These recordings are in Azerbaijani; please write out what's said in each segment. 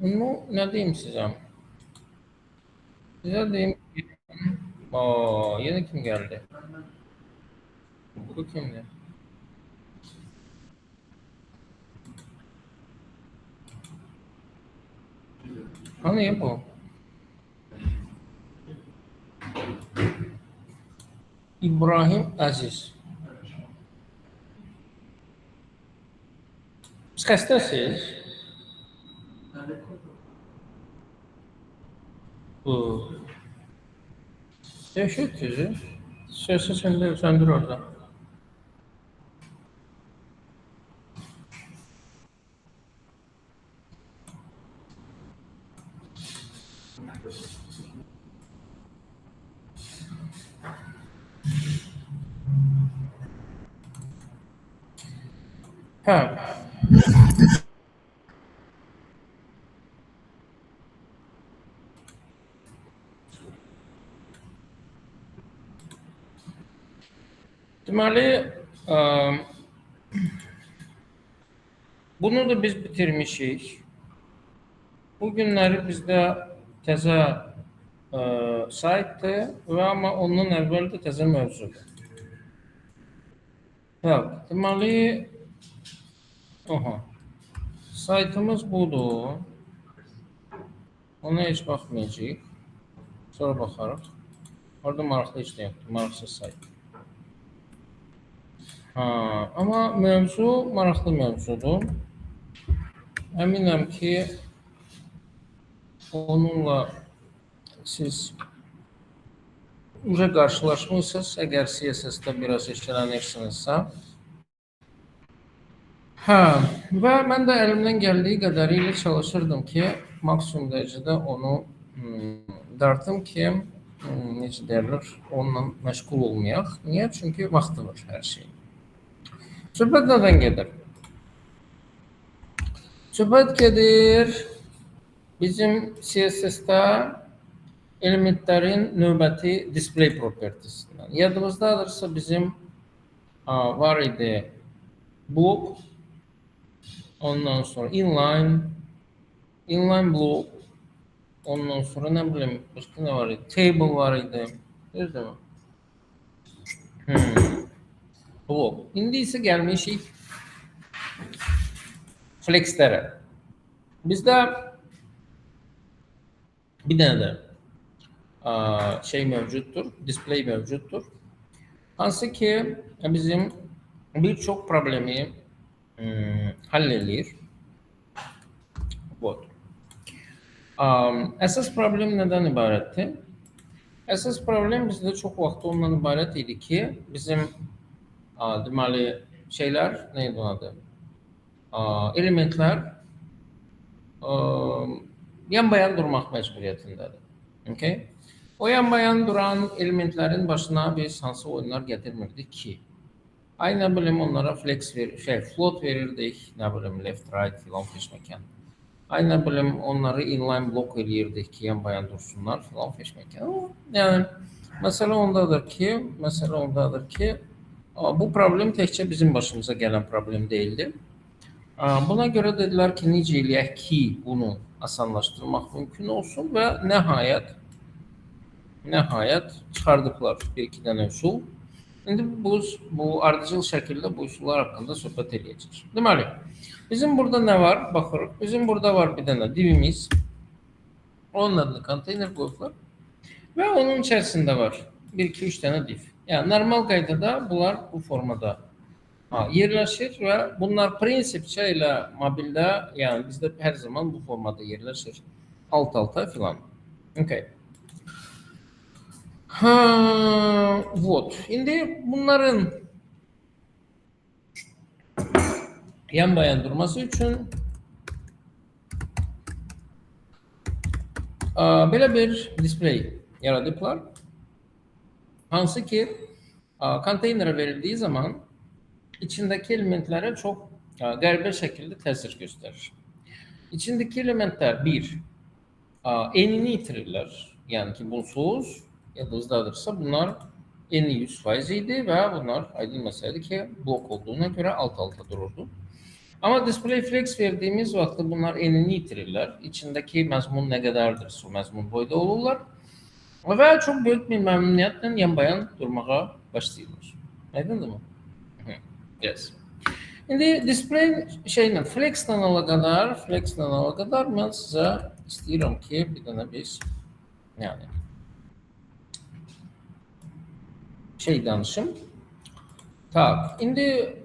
Bunu ne diyeyim size? Size diyeyim ki, yeni kim geldi? Bu kimdi? Hani ya bu? İbrahim Aziz. Siz xəstəsiz? Bu. Yaşıyorsunuz. Sözü söndür orada. Ha. Deməli, ə, bunu da biz bitirmişik. Bu günləri bizdə təzə saytdır və amma ondan əvvəl də təzə mövzudur. Yox, deməli, saytımız budur. Ona heç baxmayacağıq. Sonra baxarıq. Orada maraqlı heç nə yoxdur, maraqsız sayt. Amma mövzu maraqlı mövzudur. Əminəm ki, onunla siz уже qarşılaşmısınız, əgər CSS-də biraz işlənirsinizsə. Və mən də əlimdən gəldiyi qədərilə çalışırdım ki, maksimum dərəcədə onu dartım ki, necə deyirlər, onunla məşğul olmayaq. Niyə? Çünki vaxtı var hər şeyin. Söhbət nədən gedir? Söhbət gedir bizim CSS-də elementlərin növbəti display propertisindən. Yadımızdadırsa bizim var idi block, ondan sonra inline block, ondan sonra nə bilim, başqa nə var idi? Table var idi. Düzdürmü? Block. İndi isə gəlmişik flexlərə. Bizdə bir dənə də şey mövcuddur, display mövcuddur. Hansı ki bizim bir çox problemi həll edir. Əsas problem nədən ibarətdir? Əsas problem bizdə çox vaxt ondan ibarət idi ki, bizim deməli şeylər, nə idi adı? Elementlər yan-bayan durmaq məcburiyyətindədir. Okay? O yan-bayan duran elementlərin başına biz hansı oyunlar gətirmirdik ki? Ay nə bilim onlara float verirdik, nə bilim left, right filan feşməkən. Ay nə bilim onları inline block eləyirdik ki, yan-bayan dursunlar filan feşməkən. Yəni məsələ ondadır ki, bu problem təkcə bizim başımıza gələn problem deyildi. Buna görə dedilər ki, necə eləyək ki, bunu asanlaşdırmaq mümkün olsun və nəhayət çıxardıblar bir-iki dənə üsul. İndi bu ardıcıl şəkildə bu üsullar haqqında söhbət edəcəyik. Deməli, bizim burada nə var? Baxırıq. Bizim burada var bir dənə divimiz. Onun adını konteyner qoyublar. Və onun içərisində var 1-2-3 dənə div. Yəni normal qaydada bunlar bu formada yerləşir və bunlar prinsipcə ilə mobildə, yəni bizdə hər zaman bu formada yerləşir. Alt-alta filan. Okay. Вот. İndi bunların yan-bayan durması üçün belə bir display yaradıblar. Hansı ki konteynera verildiği zaman içindeki elementlere çok qəribə şəkildə təsir göstərir. İçindeki elementlər enini itirirlər. Yəni ki, bunsuz yadınızdadırsa bunlar eni 100% idi və bunlar aydın məsələdir ki, blok olduğuna görə alt-alta dururdu. Ama display flex verdiğimiz vakti bunlar enini yitirirler. İçindeki məzmun ne kadardır, o məzmun boyda olurlar. Ve çok büyük bir memnuniyetle yan bayan durmağa başlayırlar. Aydındır mı? Hı. Yes. Şimdi display şeyle flex'ten alakadar ben size istiyorum ki bir tane biz yani şey danışım. Tak. Şimdi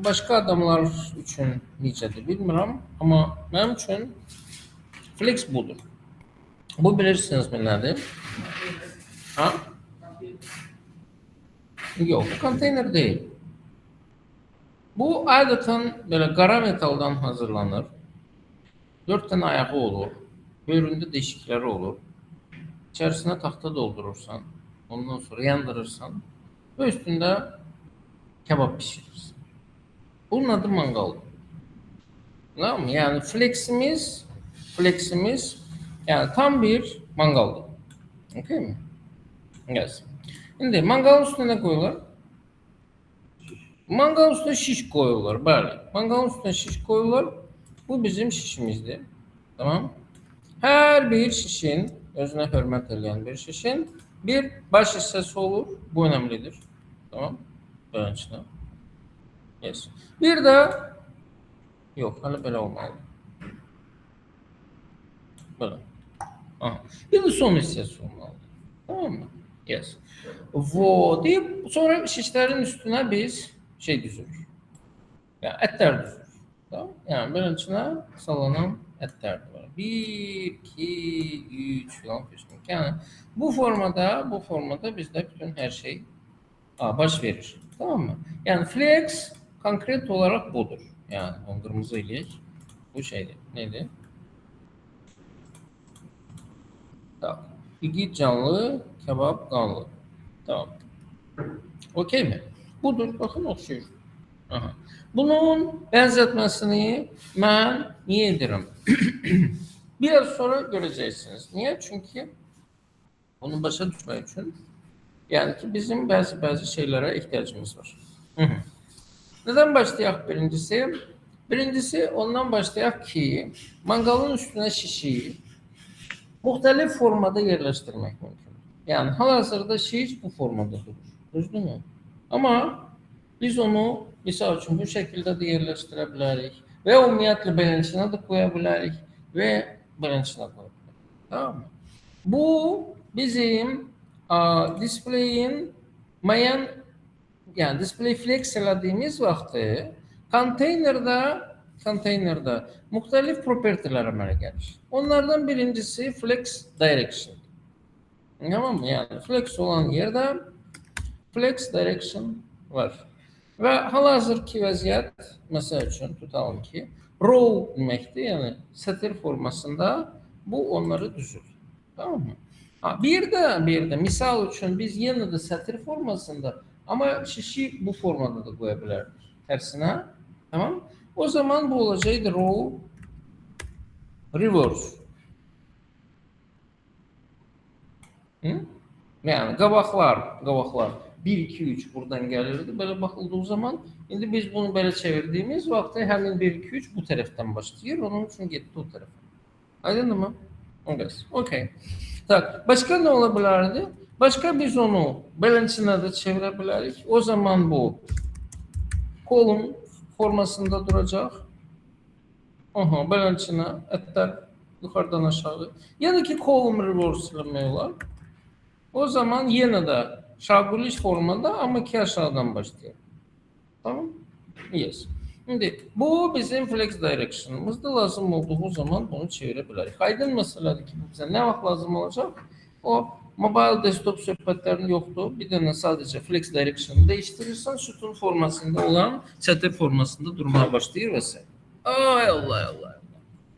başka adamlar için necədir bilmirəm, amma mənim üçün flex budur. Bu bilirsiniz nədir? Ha? Yok, bu konteyner değil. Bu adeten böyle qara metaldan hazırlanır. 4 tane ayağı olur. Böyründə deşikləri olur. İçərisinə taxta doldurursan, ondan sonra yandırırsan ve üstünde kebap pişirirsin. Bunun adı mangaldır. Tamam mı? Yani fleximiz yani tam bir mangaldır. Okey mi? Yes. Şimdi mangalın üstüne ne koyuyorlar? Mangalın üstüne şiş koyuyorlar. Böyle. Mangalın üstüne şiş koyuyorlar. Bu bizim şişimizdir. Tamam. Her bir şişin, özüne hürmet edilen bir şişin bir baş hissesi olur. Bu önemlidir. Tamam. Öğrencine. Yes. Bir de yok. Hani böyle olmalı. Böyle. Aha. Bir de son hissesi olmalı. Tamam mı? Yes. Vo deyip sonra şişlerin üstüne biz şey düzülür. Yani etler düzülür. Tamam. Yani böyle içine sallanan etler var. 1, 2, 3 falan pişmiş. Yani bu formada bizde bütün her şey baş verir. Tamam mı? Yani flex konkret olarak budur. Yani o kırmızı ile bu şeydi. Neydi? Tamam. İki canlı, kebap kanlı. Tamam. Okey mi? Budur. Bakın oxşuyur. Aha. Bunun benzetmesini ben niye ederim? Biraz sonra göreceksiniz. Niye? Çünkü bunu başa düşmek için yani ki bizim bazı şeylere ihtiyacımız var. Hı hı. Neden başlayaq birincisi? Birincisi ondan başlayaq ki mangalın üstüne şişi muhtelif formada yerleştirmek mümkün. Yani hal-hazırda şiş bu formada durur. Düzdür mü? Ama biz onu misal için bu şekilde de yerləşdirə ve ümumiyyətlə beləncəsinə də koya bilərik və beləncəsinə koya bilərik. Tamam mı? Bu bizim displeyin mayan yani display flex elədiyimiz vaxtı konteynerdə müxtəlif propertiler əmələ gəlir. Onlardan birincisi flex direction. Tamam mı? Yani flex olan yerde flex direction var. Ve hal-hazırki vəziyyət, məsəl üçün tutalım ki, row deməkdir, yəni sətir formasında bu onları düzür. Tamam mı? Bir de misal üçün biz yenə də sətir formasında ama şişi bu formada da koya bilərdik. Tersine. Tamam. O zaman bu olacaktı row reverse. Hı? Yani qabaqlar 1, 2, 3 buradan gelirdi. Böyle bakıldığı zaman şimdi biz bunu böyle çevirdiğimiz vakti hemen 1, 2, 3 bu taraftan başlıyor. Onun için gitti o tarafa. Anladın mı? Evet. Okay. Tak. Başka ne olabilirdi? Başka biz onu beləncəsinə de çevirebiliriz. O zaman bu kolun formasında duracak. Aha, beləncəsinə etler yukarıdan aşağı. Yani ki kolum reverse'lemiyorlar. O zaman yine de şaguliş formunda ama ki aşağıdan başlıyor. Tamam? Yes. Şimdi bu bizim flex direction'ımızda lazım olduğu zaman bunu çevirebiliriz. Aydın meseledir ki bize ne vaxt lazım olacak? O mobile desktop söhbətlərin yoktu. Bir dənə sadece flex direction'ı değiştirirsen sütun formasında olan sətir formasında durmaya başlayır və sən. Ay Allah.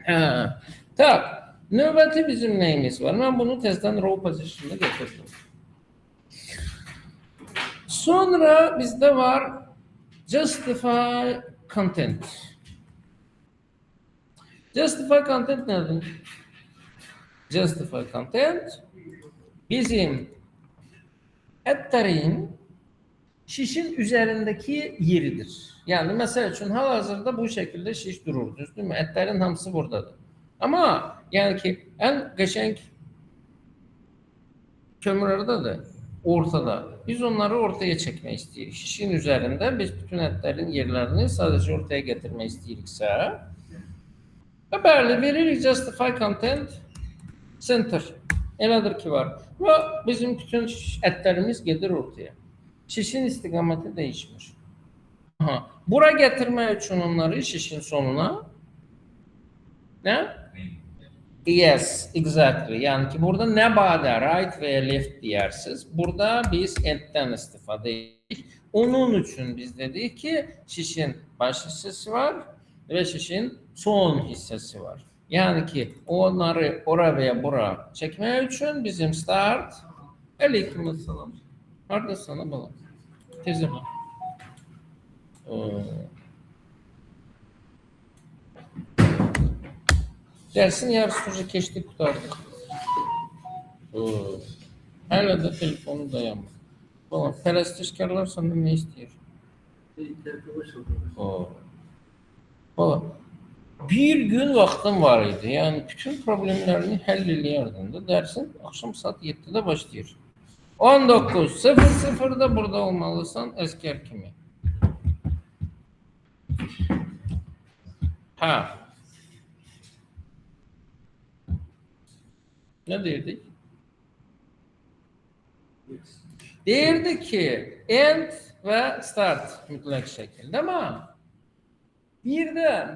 Ha. Tak. Növbəti bizim neyimiz var? Ben bunu tezden row position'da getirdim. Sonra bizde var justify content. Justify content nedir? Justify content bizim etlerin şişin üzerindeki yeridir. Yani mesela için hal-hazırda bu şekilde şiş durur, düzdürmü? Etlerin hamısı buradadır. Ama yani ki en geçenk kömürlerdedir, ortada. Biz onları ortaya çekmek istiyoruz. Şişin üzerinde biz bütün etlerin yerlerini sadece ortaya getirmek istəyiriksə, bəli, veririk justify content center. Elədir ki var. Ve bizim bütün etlerimiz gelir ortaya. Şişin istiqaməti değişmiş. Aha. Bura getirmek için onları şişin sonuna ne? Yes, exactly. Yani ki burada ne bada right veya left diyersiniz. Burada biz end'den istifade ettik. Onun için biz dedik ki şişin baş hissesi var ve şişin son hissesi var. Yani ki onları oraya veya buraya çekmek için bizim start aleykümselam. Harda sana bala. Tezim. Dersin yarısı уже keçdik, kurtardık. Hala da telefonu dayanmır. Falan. Pərəstişkarlar senden ne istiyor? Falan. Bir gün vaktin var idi. Yani bütün problemlerini halleliyordun da dersin akşam saat 7'de başlıyor. 19:00'da burada olmalısın esker kimi. Ha. Ne derdik? Derdi ki end ve start mutlak şekilde ama bir de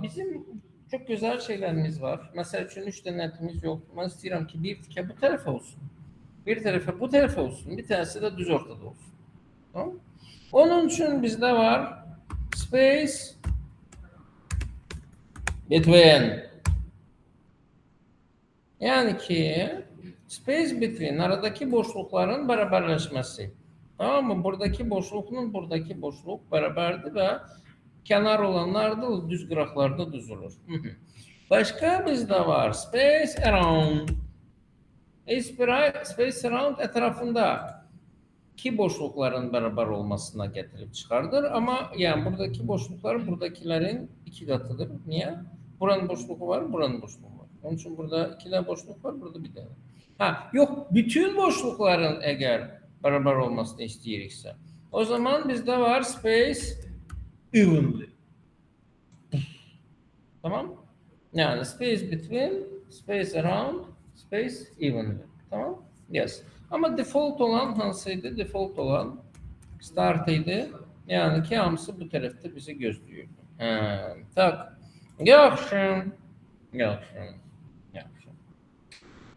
bizim çok güzel şeylerimiz var. Mesela üçün 3 tane netimiz yok. Ben istiyorum ki bir tike bu tarafa olsun. Bir tarafa bu tarafa olsun. Bir tanesi de düz ortada olsun. Tamam? Onun için bizde var space between. Yani ki space between aradaki boşlukların beraberleşmesi. Tamam mı? Buradaki boşlukla buradaki boşluk beraberdir ve kenar olanlar da düz graflarda düzülür. Başka bizde var space around. Space around etrafında ki boşlukların beraber olmasına getirip çıkardır. Ama yani buradaki boşluklar buradakilerin 2 katıdır. Niye? Buranın boşluğu var, buranın boşluğu var. Onun için burada 2 tane boşluk var, burada bir tane. Ha, yok, bütün boşlukların eğer beraber olmasını istəyiriksə, o zaman bizde var space evenly. Tamam? Yani space between, space around, space evenly. Tamam? Yes. Ama default olan hansıydı? Default olan startıydı. Yani ki hamısı bu tarafta bizi gözlüyordu. Tak. Yaxşı. Yaxşı. Yaxşı.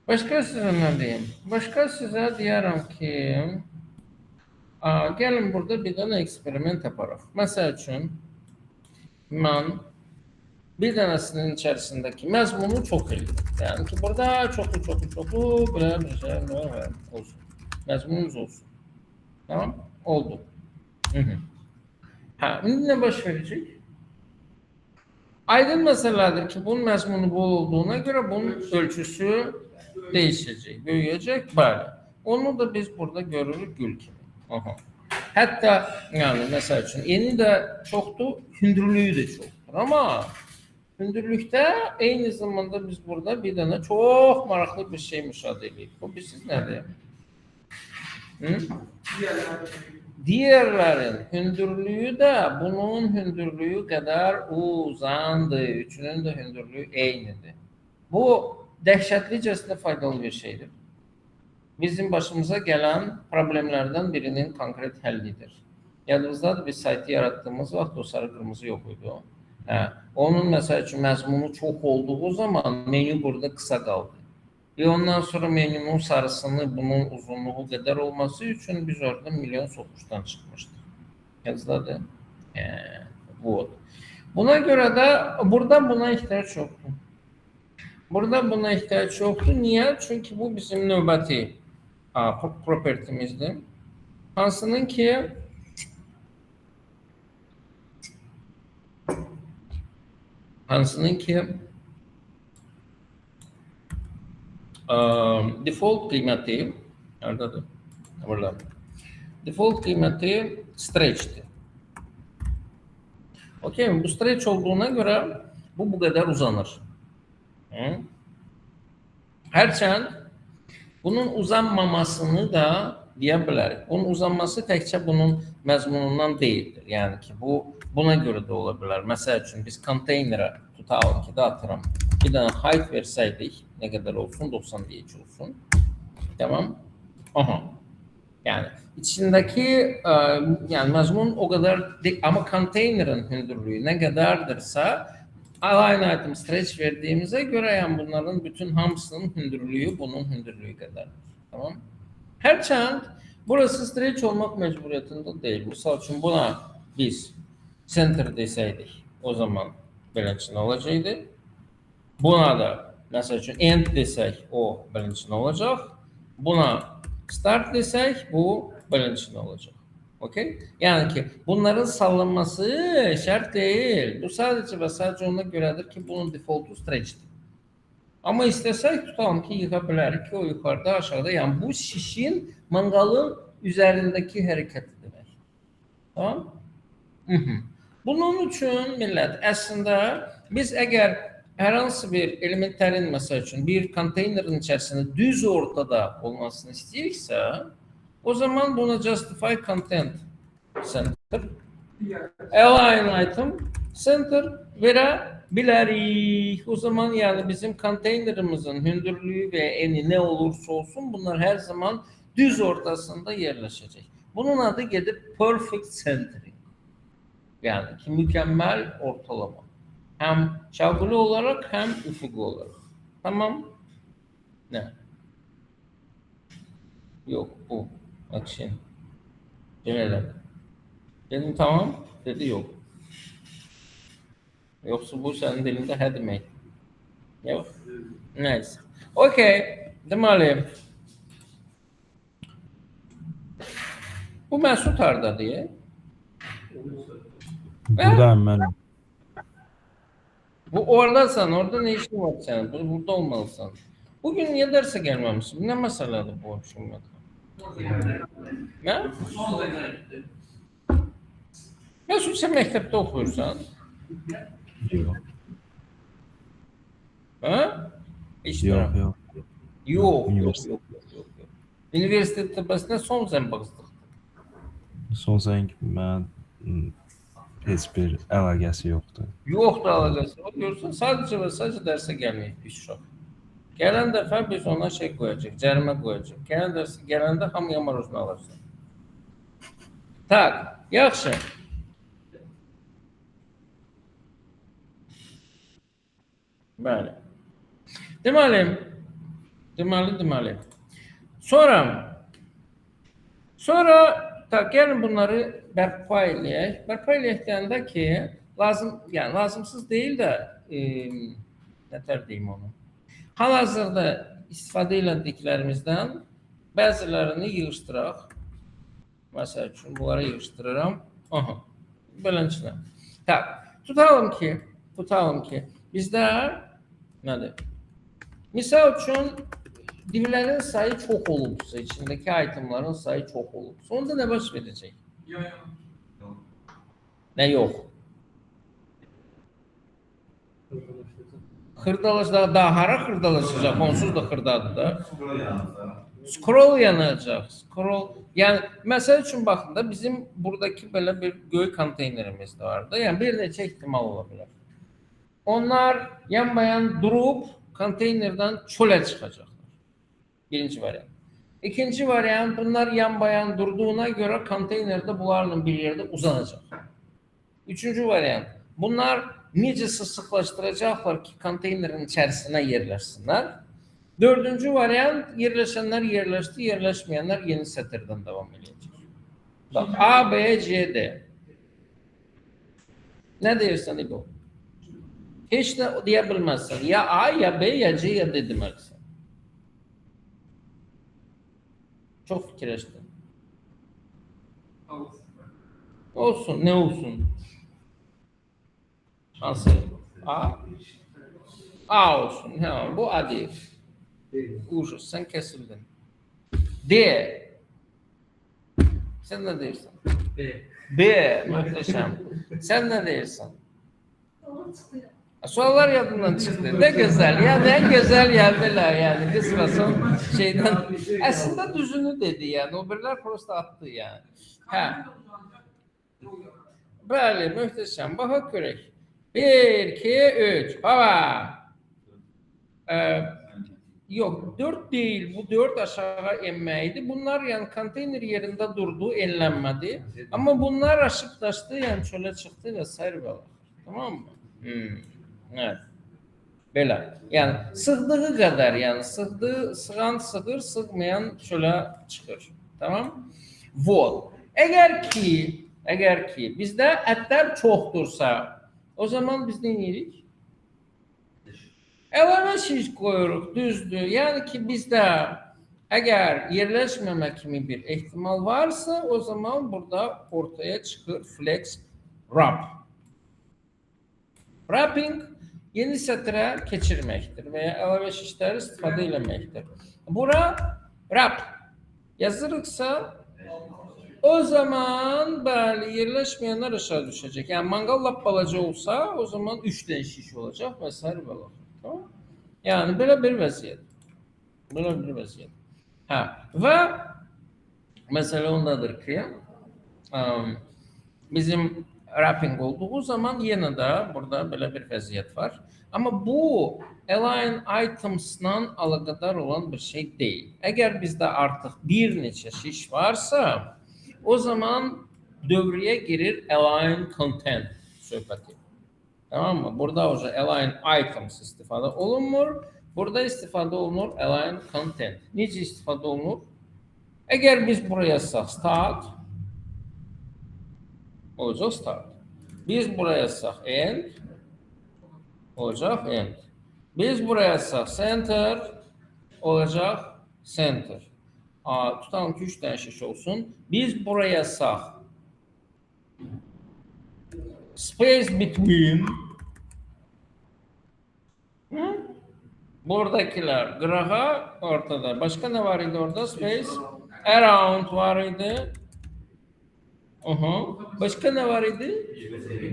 Başka size ne diyeyim? Başka size diyorum ki gelin burada bir tane eksperiment yaparıq. Mesela için ben bir tanesinin içerisindeki məzmunu çok eləyim. Yani ki burada çoxlu belə bir şey olsun. Məzmunumuz olsun. Tamam? Oldu. Ha, indi ne baş verecek? Aydın meseledir ki bunun məzmunu bol olduğuna göre bunun ölçüsü değişecek, büyüyecek böyle. Onu da biz burada görürük gül kimi. Aha. Hatta yani mesela için yeni de çoktu, hündürlüğü de çoktur ama hündürlükte aynı zamanda biz burada bir tane çok maraqlı bir şey müşahede edirik. Bu siz nedir? Diğerlerin hündürlüğü de bunun hündürlüğü kadar uzandı. Üçünün de hündürlüğü aynıdır. Bu dehşetlicesine faydalı bir şeydir. Bizim başımıza gelen problemlerden birinin konkret həllidir. Yadınızdadır, biz saytı yarattığımız vaxt o sarı kırmızı yok idi o. Onun mesela için məzmunu çok olduğu zaman menü burada kısa kaldı. Ve ondan sonra menünün sarısını bunun uzunluğu kadar olması için biz orada milyon sokuştan çıkmıştık. Yadınızdadır. Bu. Buna göre de burada buna ihtiyaç yoktu. Burada buna ihtiyaç yoktu. Niye? Çünkü bu bizim növbəti propertimizdir. Hansının ki default kıymeti nerededir? Burada. Default kıymeti Stretch'tir. Okey mi? Bu stretch olduğuna göre bu kadar uzanır. Hı? Hərçənd bunun uzanmamasını da deyə bilərik. Bunun uzanması təkcə bunun məzmunundan deyildir. Yəni ki, buna görə də ola bilər. Məsəl üçün biz konteynerə tutalım ki, atıram. Bir dənə height versəydik, nə qədər olsun? 90 deyək olsun. Tamam. Aha. Yəni içindəki yəni məzmun o qədər amma konteynerin hündürlüyü nə qədərdırsa align item stretch verdiğimize göre yani bunların bütün hamısının hündürlüğü bunun hündürlüğü kadardır. Tamam? Hərçənd burası stretch olmak mecburiyetinde değil. Misal için buna biz center desəydik o zaman beləçin olacaqdı. Buna da mesela için end desək o beləçin olacaq. Buna start desək bu beləçin olacaq. Okay? Yani ki bunların sallanması şart değil. Bu sadece ve sadece ona göredir ki bunun defaultu stretch'tir. Ama istesek tutalım ki yıkabiliriz ki o yukarıda aşağıda. Yani bu şişin mangalın üzerindeki hareketi demek. Tamam? Bunun için millet aslında biz eğer herhangi bir elementlerin mesela için bir konteynerin içerisinde düz ortada olmasını istiyorsa o zaman buna justify content center align item center verebiliriz. O zaman yani bizim konteynerimizin hündürlüğü ve eni ne olursa olsun bunlar her zaman düz ortasında yerleşecek. Bunun adı gedib perfect centering. Yani ki mükemmel ortalama. Hem çaplı olarak hem üfugu olarak. Tamam. Ne? Yok bu. Bak şimdi. Demedim. Dedim tamam. Dedi yok. Yoksa bu senin dilinde he demek. Yok. Neyse. Okey. Deməli. Bu Məsud harda diye. Buradayım ben. Bu oradasan. Orada ne işin var senin? Burada olmalısın. Bugün niye derse gelmemişsin? Ne meseledir bu akşam? Ne? Mesut sen mektepte okursan. Yok. Ha? İşte. Yok. Yok. Üniversite. Yok. Üniversitede bəs nə son zəmbaqsızlıq? Son zəng mən heç bir əlaqəsi yoxdur. Yoxdur əlaqəsi. O görürsən, sadəcə və sadəcə dərsə gəlməyib biz uşaq. Gələn dəfə biz ona şey qoyacaq, cərimə qoyacaq. Gələndə hamıya maruzunu alırsan. Tak, yaxşı. Bəli. Deməli. Sonra tak gəlin bunları bərpa eləyək. Bərpa eləyək deyəndə ki, lazımsız deyil də nətər deyim onu. Hal-hazırda istifadə elədiklərimizdən bəzilərini yığışdıraq. Məsəl üçün bunları yığışdırıram. Aha. Beləncə. Tak. Tutalım ki bizdə nədir? Misal üçün divlərin sayı çox olubsa, içindəki itemların sayı çox olubsa, onda nə baş verəcək? Yox. Nə yox? Xırdalaşacaq, daha hara xırdalaşacaq? Onsuz da xırdadır da. Scroll yanacaq. Yəni, məsəl üçün baxın da bizim buradakı belə bir göy konteynerimiz də var da. Yəni, bir neçə ihtimal ola bilər. Onlar yanbayan durub konteynerdən çölə çıxacaqlar. Birinci variant. İkinci variant, bunlar yanbayan durduğuna göre konteynerde bunlarla bir yerde uzanacak. Üçüncü variant, bunlar necə sıxlaşdıracaqlar ki konteynerin içərisinə yerləşsinlər. Dördüncü variant, yerləşənlər yerləşdi, yerləşməyənlər yeni sətirdən devam edəcək. Bak, A, B, C, D. Ne deyirsən İbo? Heç də deyə bilməzsən. Ya A, ya B, ya C, ya D deməksən. Çok fikirləşdim. Olsun, ne olsun? Hansı? A? A olsun. Ha, bu A değil. Uşaq, sen kesildin. D. Sen ne deyirsən? B. B. Muhteşem. Sen ne değilsin? Sorular yadından çıktı. Ne güzel. Yani en güzel yerdeler yani. Kısmasın şeyden. Aslında düzünü dedi yani. O birler prosta attı yani. Ha. Böyle muhteşem. Bak görək. 1, 2, 3. Hava. Yok 4 değil. Bu 4 aşağı inmeydi. Bunlar yani konteyner yerinde durdu. Enlenmedi. Ama bunlar aşıklaştı yani çöle çıktı vesaire böyle. Tamam mı? Evet. Belə. Yəni sığdığı qədər, yəni sığan sığır, sığmayan çölə çıxır. Tamam? Vol. Əgər ki bizdə ətlər çoxdursa, o zaman biz nə edirik? Əlavə şiş qoyuruq, düzdür. Yəni ki bizdə əgər yerləşməmə kimi bir ehtimal varsa, o zaman burada ortaya çıxır flex wrap. Wrapping yeni sətrə keçirməkdir və ya əlavə şişləri istifadə eləməkdir. Bura wrap yazırıqsa o zaman bəli yerləşməyənlər aşağı düşəcək. Yəni manqal lap balaca olsa o zaman 3 dənə şiş olacaq və s. belə. Tamam? Yəni belə bir vəziyyət. Belə bir vəziyyət. Hə və məsələ ondadır ki bizim wrapping olduğu zaman yenə də burada belə bir vəziyyət var. Amma bu align items-la əlaqədar olan bir şey deyil. Əgər bizdə artıq bir neçə şiş varsa, o zaman dövrəyə girir align content söhbəti. Tamam mı? Burada align items istifadə olunmur. Burada istifadə olunur align content. Necə istifadə olunur? Əgər biz buraya yazsaq start olacaq start. Biz buraya yazsaq end olacaq end. Biz buraya yazsaq center olacaq center. Tutalım ki 3 dənə şiş olsun. Biz buraya yazsaq space between buradakiler qırağa ortada. Başka ne var idi orada? Space around var idi. Başka ne var idi?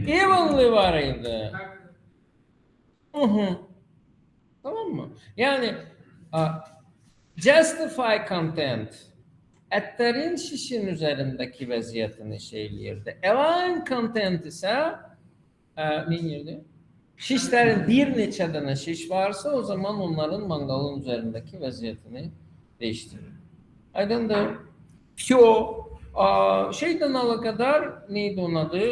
Evenly var idi. Tamam mı? Yani justify content ətlərin şişin üzərindəki vəziyyətini şeyləyirdi. Align content isə neyirdi? Şişlərin bir neçə dənə şiş varsa o zaman onların manqalın üzərindəki vəziyyətini değiştirir. Aydındır? Şeydən əlaqədar neydi onun adı?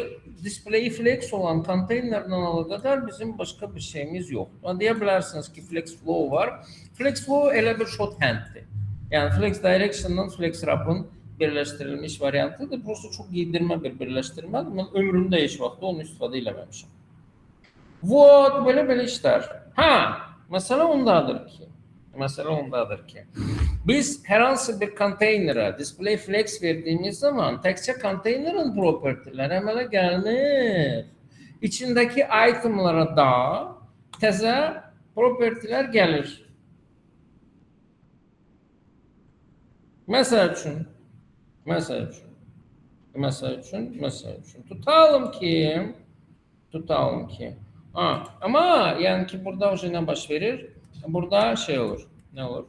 Display flex olan konteynerlə əlaqədar bizim başqa bir şeyimiz yoxdur. Deyə bilərsiniz ki flex flow var. Flex flow elə bir shorthanddir. Yəni flex direction'dan flex wrap'ın birləşdirilmiş variantıdır. Prosta çox giydirmə bir birləşdirmədir. Mən ömrümdə heç vaxt onu istifadə eləməmişəm. Vot belə işlər. Məsələ ondadır ki, biz hər hansı bir konteynera display flex verdiğimiz zaman təkcə konteynerin propertiləri əmələ gəlmir. İçindəki itemlara da təzə propertilər gəlir. Məsəl üçün tutalım ki ama yani ki burada ne baş verir? Burada şey olur. Ne olur?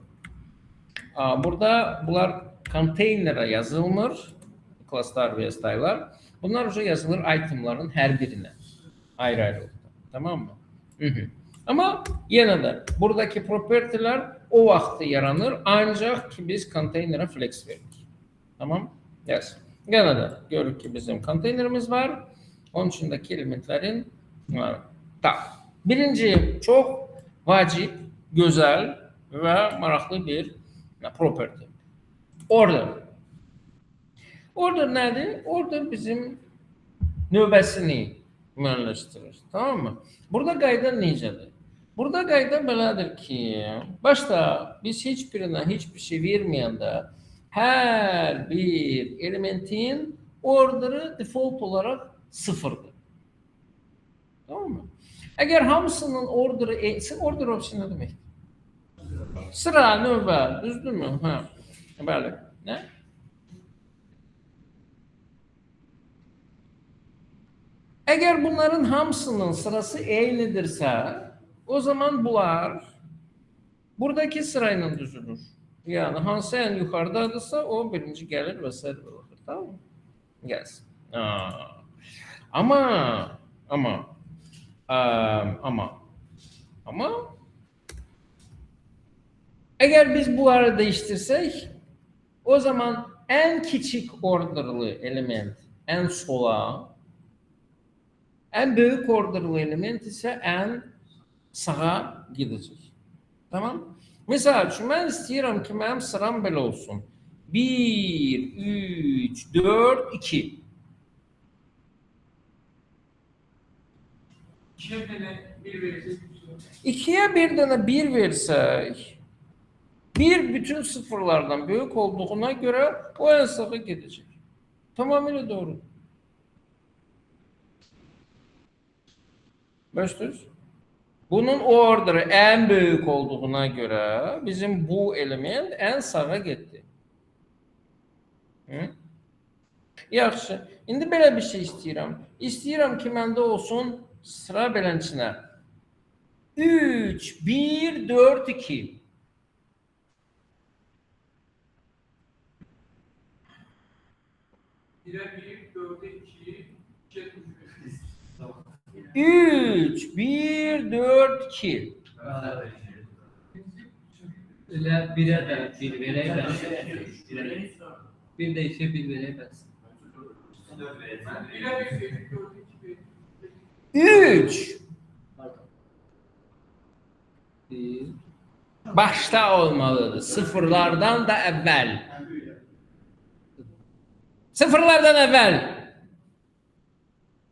Burada bunlar konteynera yazılmır. Klaslar ve style'lar. Bunlar yazılır itemların her birine. Ayrı. Tamam mı? Ama yine de buradaki propertiler o vaxtı yaranır. Ancak ki biz konteynera flex veririk. Tamam? Yes. Yine de görürük ki bizim konteynerimiz var. Onun içindeki elementlerin var. Birinci çok vacip, güzel ve maraqlı bir property. Order. Order nədir? Order bizim növbəsini müəyyənləşdirir. Tamam mı? Burada qayda necədir? Burada qayda belədir ki, başta biz hiçbirine hiçbir şey verməyəndə her bir elementin order'ı default olarak sıfırdır. Tamam mı? Eğer hamısının order option ne demek? Sıra, növbə, düzdür mü? Bəli. Ne? Eğer bunların hamısının sırası eynidirse, o zaman bunlar buradaki sırayla düzülür. Yani hansı en yukarıdadırsa o birinci gelir ve sır bırakır. Tamam mı? Gelsin. Aa. Ama ama ama ama eğer biz bunları değiştirsek, o zaman en küçük orderlı element en sola, en büyük orderlı element ise en sağa gidecek. Tamam? Mesela şu ben istiyorum ki benim sıram böyle olsun. 1, 3, 4, 2. 2'ye bir tane 1 versek, bir bütün sıfırlardan büyük olduğuna göre o en sağa gidecek. Tamamıyla doğru. Başlıyoruz. Bunun orderı en büyük olduğuna göre bizim bu element en sağa gitti. Hı? Yaxşı. İndi belə bir şey istəyirəm. İstəyirəm ki, məndə olsun sıra belənçinə. 3, 1, 4, 2. 3, 1, 4, 2. Öyle bire de bir vereyim ben. Bir de işe bir vereyim ben. 3. Bir. Başta olmalıdır. Sıfırlardan da evvel. Sıfırlardan evvel.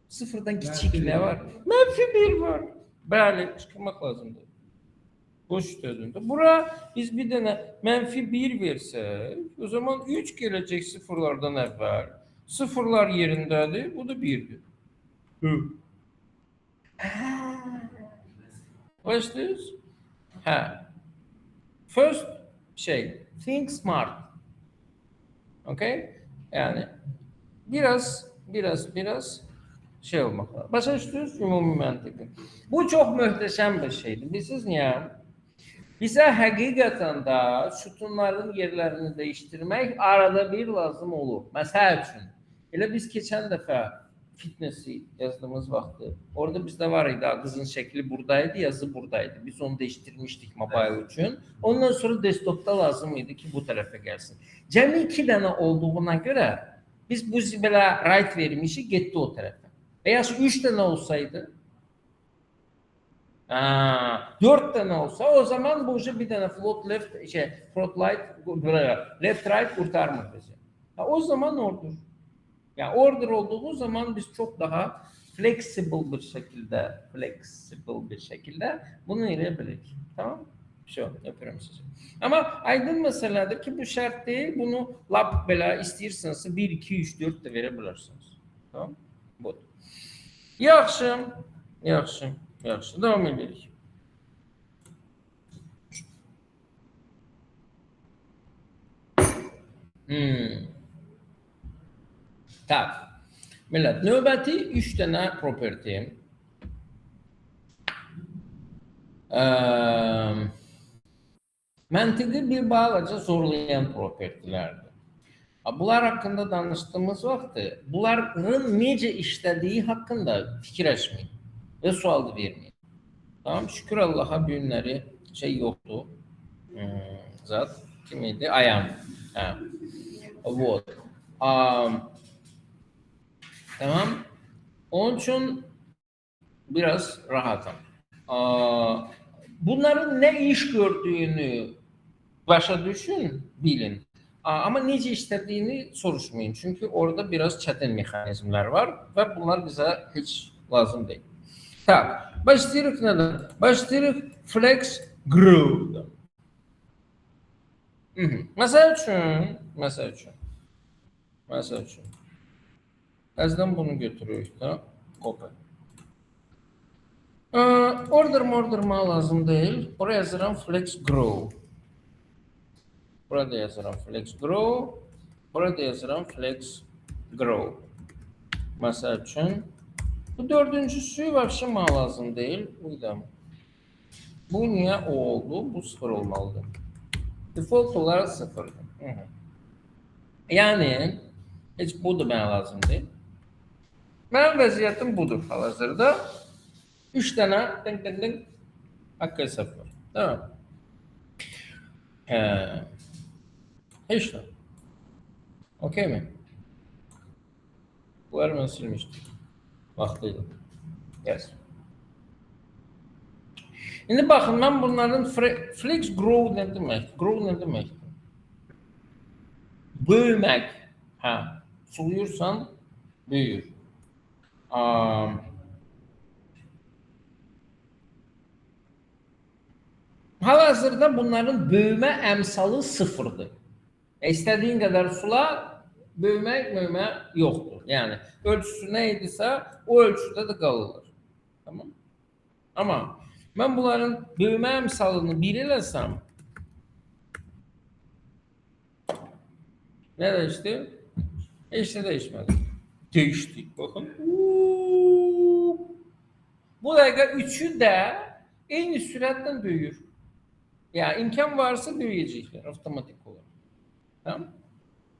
Sıfırdan küçük ne var? Menfi 1 var. Bəli, çıxırmaq lazımdır. Boş sözündə. Bura biz bir tane menfi 1 versək, o zaman 3 gələcək sıfırlardan əvvəl. Sıfırlar yerindədir, bu da 1'dir. Başlıyoruz. Ha. First şey, think smart. Okay? Yani biraz şey olmak lazım. Başa düştünüz ümumi mantıklı. Bu çok muhteşem bir şeydi. Bilirsiniz niye? Bize hakikaten de sütunların yerlerini değiştirmek arada bir lazım olur. Mesela için. Elə biz geçen defa fitness'i yazdığımız vakti orada bizde var idi. Kızın şekli buradaydı, yazı buradaydı. Biz onu değiştirmiştik mobile için. Ondan sonra desktop'ta lazım idi ki bu tarafa gelsin. Cemi 2 tane olduğuna göre biz bu zibela right vermişi gitti o tarafa. Veya 3 tane olsaydı 4 tane olsa o zaman bu bir tane float left float left right kurtarmır bizi. O zaman order. Yani order olduğu zaman biz çok daha flexible bir şekilde bunu yapabiliriz. Tamam? Şu yapıyorum size. Ama aydın meseledir ki bu şart değil. Bunu lab bela istiyorsanız 1, 2, 3, 4 de verebilirsiniz. Tamam? Bu. Yaxşı. Devam edelim. Tak. Millet, növbəti 3 dənə property. Məntiqi bir balaca zorlayan propertilərdir. Bunlar haqqında danışdığımız vaxtı, bunların necə işlədiyi haqqında fikirləşməyin və sual da verməyin. Tamam, şükür Allah'a bu günləri şey yoxdur. Zat kim idi? Ayam. Ha. Вот. Tamam. Onun için biraz rahatım. Bunların ne iş gördüğünü başa düşün, bilin. Ama necə işlediğini soruşmayın. Çünkü orada biraz çetin mekanizmler var ve bunlar bize hiç lazım değil. Tak. Başlayırıq nədən? Başlayırıq flex grow'dan. Məsəl üçün. Əzdən bunu götürürük da. Copy. Order lazım değil. Oraya yazıram flex grow. Burada yazıram flex grow. Burada yazıram flex grow. Məsəl üçün Bu dördüncüsü vəbşi mənə lazım deyil. Uydum. Bu niye o oldu? Bu sıfır olmalıdır. Default olarak sıfırdır. Hı hı. Yani hiç bu da mənə lazım deyil. Mənim vəziyyətim budur hal-hazırda. 3 tane ding ding ding hakkı hesap var. Tamam. Hiç de. Okey mi? Bu ben silmiştim. Vaxtıydı. Yes. Şimdi bakın ben bunların flex grow ne demek? Grow ne demek? Büyümek. Ha. Suluyursan büyür. Hal-hazırda bunların büyüme emsalı sıfırdır. İstediğin kadar sula büyüme yoktur. Yani ölçüsü neydisə o ölçüde de kalırlar. Tamam. Ama ben bunların büyüme emsalını 1 eləsəm ne değişti? Hiç de değişmedi. Değişti. Bakın. Bu dakika 3'ü de aynı süratle büyür. Yani imkan varsa büyüyecekler otomatik olarak. Tamam.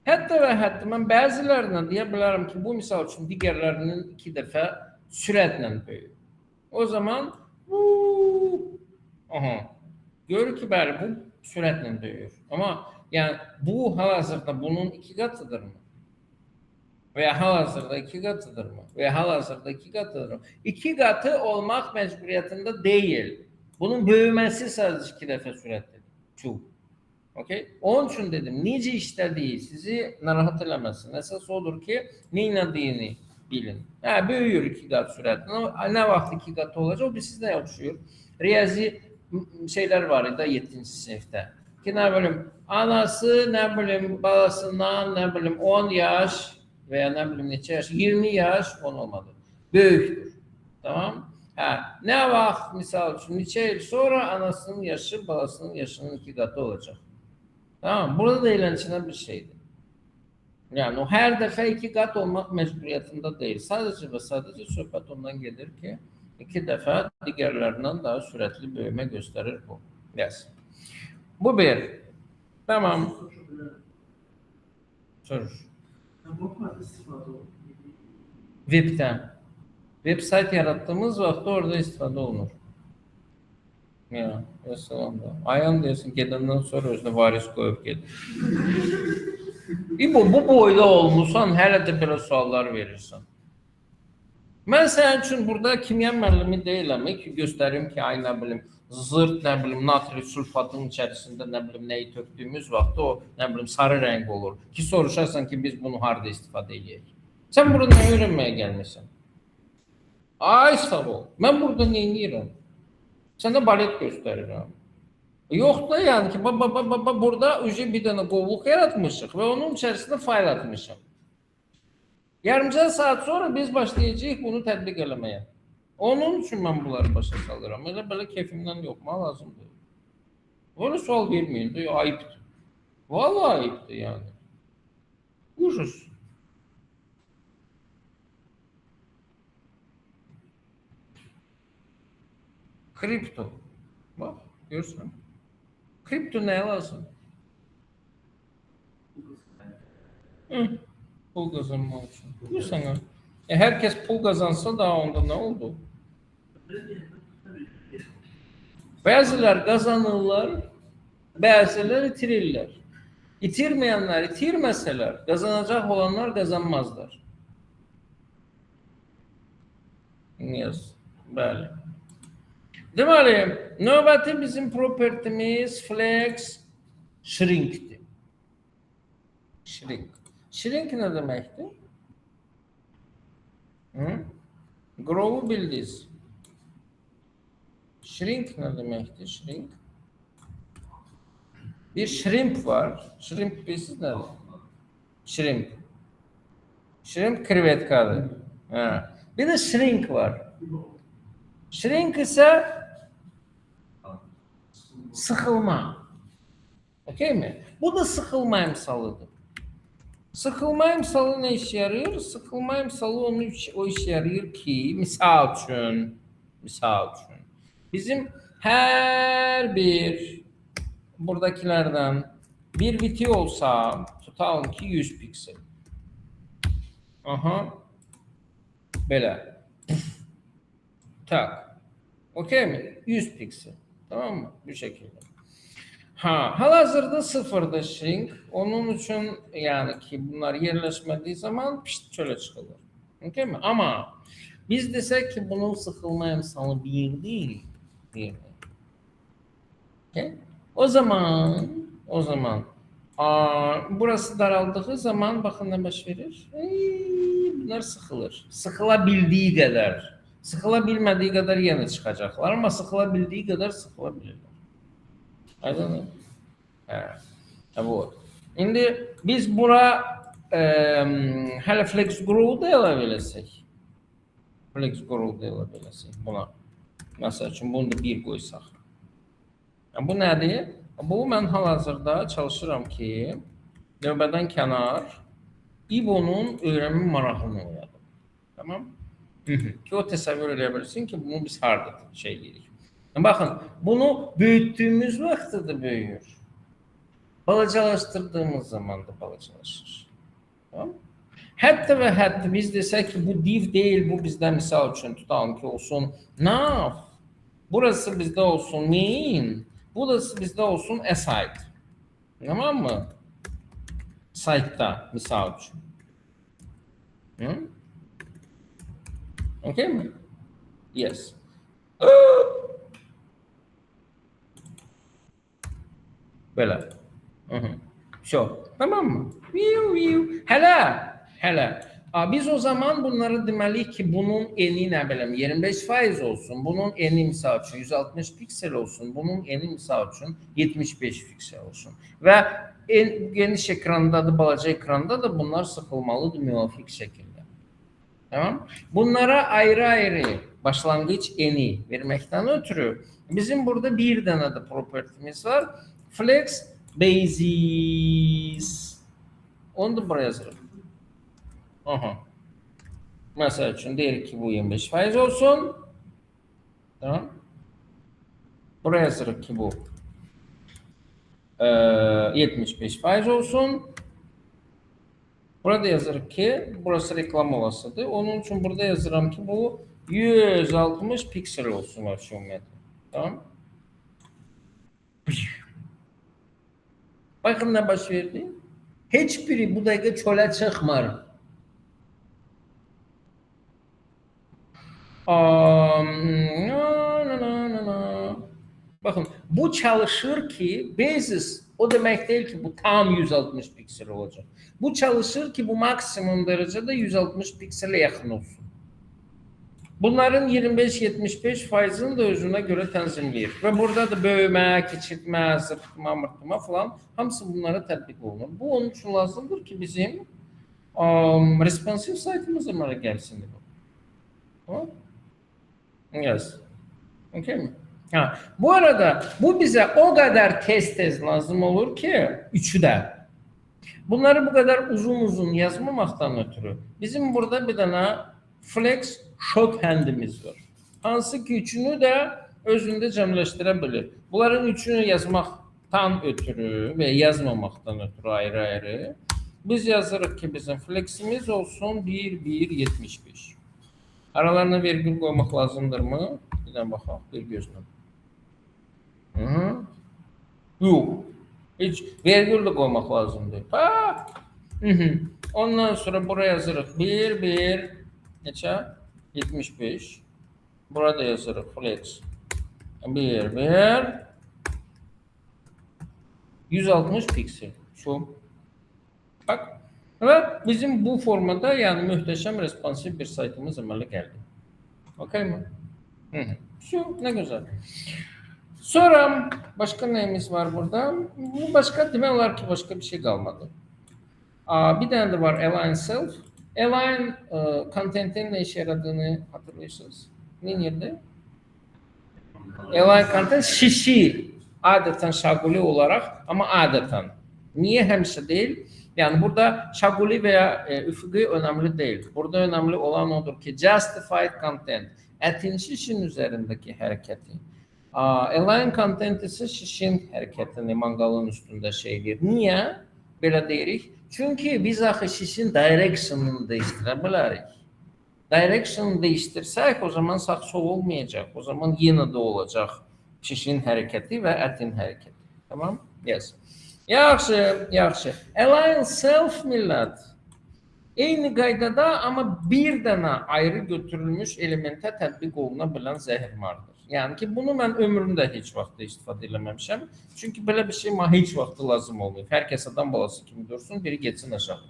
Hətta və hətta mən bəzilərindən deyə bilərəm ki, bu misal üçün digərlərinin 2 dəfə sürətlə böyüyür. O zaman görür ki, bəli bu sürətlə böyüyür. Amma yəni bu hal-hazırda bunun 2 qatıdırmı? Veya hal-hazırda 2 qatıdırmı? Veya hal-hazırda 2 qatıdırmı? 2 qatı olmaq məcburiyyətində deyil. Bunun böyüməsi sadəcə 2 dəfə sürətlidir. Çok. Okay? Onun için dedim, nice işlediği sizi narahat eləməsin. Əsas odur ki, neynədiyini bilin. Hə, böyüyür 2 qat sürətlə. Nə vaxt 2 qat olacaq, o bir sizdə yaxşıyır. Riyazi şeyler var idi 7-ci sinifdə. Ki, nə bilim, anası, nə bilim, balasından, nə bilim, 10 yaş veya nə bilim, neçə yaş, 20 yaş, 10 olmadı. Böyükdür. Tamam? Hə, nə vaxt, misal üçün, neçə il sonra anasının yaşı, balasının yaşının 2 qatı olacaq. Tamam, burada da eğlenceli bir şeydi. Yani o her defa 2 kat olmak mecburiyetinde değil. Sadece ve sadece söhbət ondan gelir ki 2 defa diğerlerinden daha süratli büyüme gösterir bu. Yes. Bu bir. Tamam. Soruş. Web'ten. Web site yarattığımız vakti orada istifade olunur. Ya, mesela da. Ayağın diyorsun gedenden sonra özünə varis koyup gedir. Bu boyda olmuşsan hələ də belə suallar verirsən. Mən sənin üçün burada kimya müəllimi deyiləm ki, göstərim ki, ay nə bilim, zırt, nə bilim, natri sulfatın içərisində nə bilim, nəyi tökdüyümüz vaxt o, nə bilim, sarı rəng olur. Ki, soruşarsan ki, biz bunu harada istifadə edəyik. Sən burada nə öyrənməyə gəlmişsən? Ay, sağ ol. Mən burada nə edirəm? Sənə balet göstərirəm. Yox da yani ki, burada bir dənə qovluq yaratmışıq və onun içərisində fayl atmışıq. Yarımca saat sonra biz başlayacağıq bunu tətbiq eləməyə. Onun üçün mən bunları başa salıram. Belə keyfimdən yoxma lazımdır. Böyle sual verməyin də, ayıbdır. Vallahi ayıbdır yani. Ужас. Kripto. Bak, görürsən. Kripto nəyə lazım? Pul kazanmaq üçün. Bu sana. Herkes pul kazansa da onda ne oldu? Bazılar kazanırlar, bazılar itirirler. İtirmeyenler itirmeseler, kazanacak olanlar kazanmazlar. Yes, bəli. Deməli, növbəti bizim propertimiz flex shrinkdir. Shrink. Shrink ne deməkdir? Grow'u bildiniz. Shrink ne deməkdir? Shrink. Bir shrimp var. Shrimp bilirsiniz ne? Shrimp. Shrimp krevetkadır. Bir de shrink var. Shrink ise sıkılma. Okey mi? Bu da sıkılma emsalıdır. Sıxılma emsalı ne işe yarıyor? Sıxılma emsalı o işe yarıyor ki, misal üçün, bizim hər bir buradakilerden bir biti olsa, tutalım ki 100 piksel. Aha, belə. Tak. Okey mi? 100 piksel. Tamam mı? Bu şekilde. Hal-hazırda sıfırda shrink. Onun için yani ki bunlar yerleşmediği zaman pişt çöle çıkılır. Okey mi? Ama biz desek ki bunun sıkılma emsalı bir değil. Bir. Okay? O zaman burası daraldığı zaman bakın ne baş verir. Bunlar sıkılır. Sıkılabildiği kadar. Sıkılabilmediği kadar yine çıkacaklar ama sıkılabildiği kadar sıkılabilirler. Aydın. Evet. Вот. Şimdi biz bura hələ flex grow da əlavə eləsək. Flex grow da əlavə eləsək buna. Məsəl üçün bunu da 1 qoysaq. Bu nədir? Bu mən hal-hazırda çalışıram ki, növbədən kənar İBO-nun öyrənmə marağını oyadım. Tamam? Ki o təsəvvür edə bilsin ki, bunu biz harda şey deyirik. Baxın, bunu böyütdüyümüz vaxtda da böyüyür. Balacalaştırdığımız zaman da balacalaşır. Tamam? Hətta və hətta biz desək ki, bu div deyil, bu bizdə misal üçün tutalım ki, olsun nav. Burası bizdə olsun main. Burası bizdə olsun aside. Tamam mı? Site'da misal üçün. Okay mi? Yes. Böyle. Şu. Tamam mı? Hələ. Biz o zaman bunları deməliyik ki, bunun eni nə biləm 25% olsun, bunun eni misal üçün 160 piksel olsun, bunun eni misal üçün 75 piksel olsun. Və geniş ekranda da, balaca ekranda da bunlar sıxılmalıdır müvafiq şəkildə. Tamam? Bunlara ayrı-ayrı başlanğıc eni verməkdən ötürü bizim burada bir dənə də propertimiz var. Flex basis. Onu da buraya yazırıq. Mesela için deyirik ki bu 25% olsun. Tamam. Buraya yazırıq ki bu 75% olsun. Burada yazırıq ki burası reklam olasıdır. Onun için burada yazıram ki bu 160 piksel olsun ümumiyyətlə. Tamam. Bakın ne baş verdi. Hiçbiri bu dəqiqə çölə çıxmır. Bakın bu çalışır ki basis o demek değil ki bu tam 160 piksel olacak. Bu çalışır ki bu maksimum derecede 160 piksele yakın olsun. Bunların 25-75%'ını da özüne göre tənzimləyir. Ve burada da böyümə, kiçiltmə, zırtma, mırtma falan hamısı bunlara tətbiq olunur. Bu onun için lazımdır ki bizim responsive saytımız da gelsin. Tamam? Yes. Okay mi? Bu arada bu bize o kadar tez lazım olur ki üçü de. Bunları bu kadar uzun yazmamaktan ötürü bizim burada bir tane flex shorthand'imiz var. Hansı ki üçünü de özünde cəmləşdirə Bunların üçünü yazmaktan ötürü ve yazmamaktan ötürü ayrı-ayrı biz yazırıq ki bizim fleximiz olsun 1,175. Aralarına virgül koymak lazımdır mı? Bir de bakalım bir gözle. Yok. Hiç virgül de koymak lazımdır. Ondan sonra buraya yazırıq 1, neçə? 75. Burada yazırıq flex 1, 160 piksel. Şu. Bak. Ve bizim bu formada yani muhteşem responsive bir saytımız əmələ geldi. Okey mi? Şu ne güzel. Sonra başka neyimiz var burada? Bu başka demək olar ki başka bir şey kalmadı. Bir tane de var align self. Align content'in ne işe yaradığını hatırlıyorsunuz. Ne nerede? Align content şişir. Adeten şaguli olarak ama adeten. Niye hemşe değil? Yani burada şaguli veya üfüqi önemli değil. Burada önemli olan odur ki justified content, ətin şişin üzerindeki hareketi. Align content ise şişin hareketini mangalın üstünde şeydir. Niye? Belə deyirik. Çünkü biz axı şişin direction'ını değiştirə bilərik. Direction'ını değiştirsək o zaman sağ-sol olmayacak. O zaman yine de olacak şişin hareketi ve ətin hareketi. Tamam? Yes. Yaxşı, yaxşı. Align self millət. Eyni qaydada ama bir dənə ayrı götürülmüş elementə tətbiq oluna bilən zəhirmardır. Yəni ki, bunu mən ömrümdə heç vaxt istifadə eləməmişəm. Çünki belə bir şey mənə heç vaxt lazım olmuyor. Hər kəs adam balası kimi dursun, biri getsin aşağı.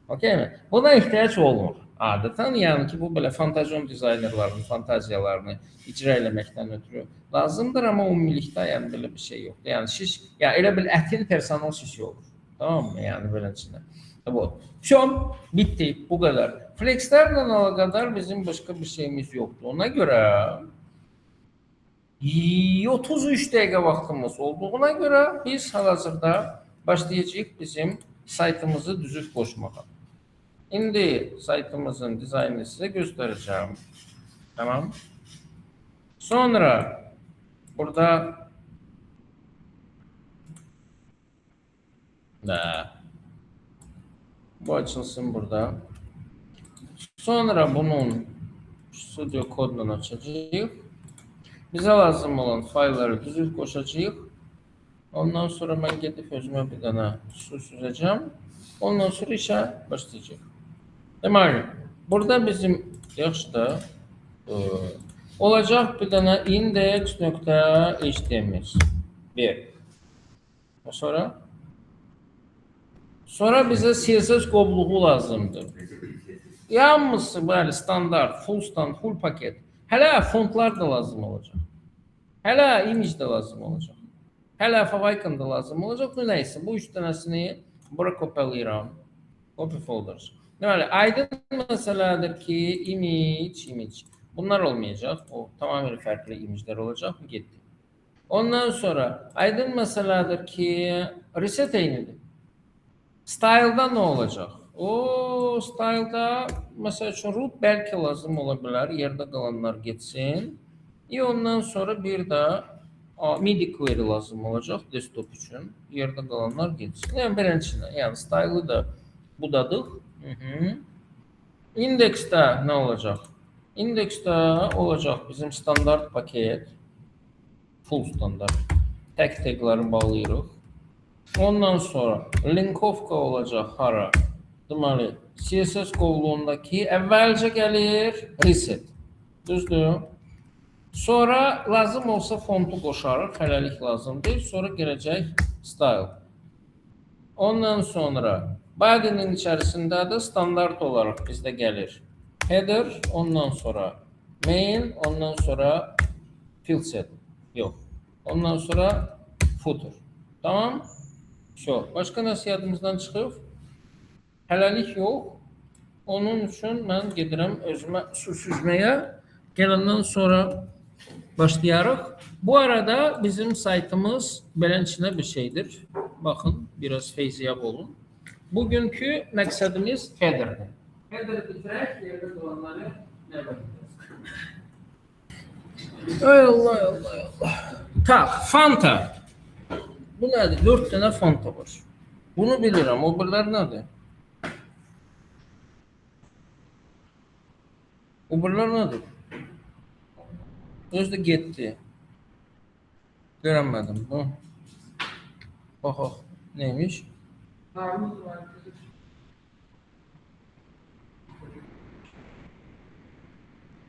Okey mi? Buna ihtiyac olmur. Adətən, yəni ki, bu belə fantaziyon dizaynerların fantaziyalarını icra eləməkdən ötürü lazımdır, amma ümumilikdə yəni belə bir şey yoxdur. Yəni şiş, ya elə bil ətin personal şişi olur. Tamam mı? Yəni beləsinə. Bu. Şom bitti. Bu kadar. Flexlerle alakadar bizim başka bir şeyimiz yoktu. Ona göre 33 dakika vaktimiz olduğuna göre biz hal-hazırda başlayacağız bizim saytımızı düzüp koşmaya. Şimdi saytımızın dizaynını size göstereceğim. Tamam. Sonra burada bu açılsın burada. Sonra bunun studio kodunu açacağız. Bize lazım olan failleri düzüp koşacağız. Ondan sonra ben gidip özüme bir tane su süzeceğim. Ondan sonra işe başlayacağım. Demek burada bizim yaxşı olacak bir tane index.html. Bir. Sonra bize CSS qovluğu lazımdır. Yalnız böyle standart, full paket. Hələ fontlar da lazım olacak. Hələ image de lazım olacak. Hələ favicon da lazım olacak. Neyse bu üç tanesini bura kopyalayıram. Copy folders. Deməli, aydın məsələdir ki image. Bunlar olmayacak. O tamamen farklı image'ler olacak. Bu gitti. Ondan sonra aydın məsələdir ki reset eynidir. Style'da ne olacak? O style'da mesela şu root belki lazım olabilir. Yerde kalanlar geçsin. Ondan sonra bir de MIDI query lazım olacak desktop için. Yerde kalanlar geçsin. Yani birincisine. Yani style'ı da budadık. Index'te ne olacak? Index'te olacak bizim standart paket. Full standart. Tek tag'ları bağlayırıq. Ondan sonra linkovka olacak hara. Deməli, CSS qovluğundakı əvvəlcə gəlir reset. Düzdür? Sonra lazım olsa fontu qoşarıq. Hələlik lazım deyil. Sonra gələcək style. Ondan sonra body'nin içərisində də standart olaraq bizdə gəlir header, ondan sonra main, ondan sonra field set. Yox. Ondan sonra footer. Tamam? Şu. Başka nəsiyyətimizdən çıxıb? Hələlik yox. Onun üçün mən gedirəm özümə su süzməyə. Gələndən sonra başlayarıq. Bu arada bizim saytımız beləncə bir şeydir. Baxın, biraz feyziyab olun. Bugünkü məqsədimiz headerdir. Header bitirək, yerdə qalanları nə bakacağız? Ay Allah, Allah, Allah. Tak, Fanta. Bu nədir? 4 dənə Fanta var. Bunu bilirəm. O birlər nədir? O birlər nədir? Özdə getdi. Görənmədim. Bu. Bax, neymiş?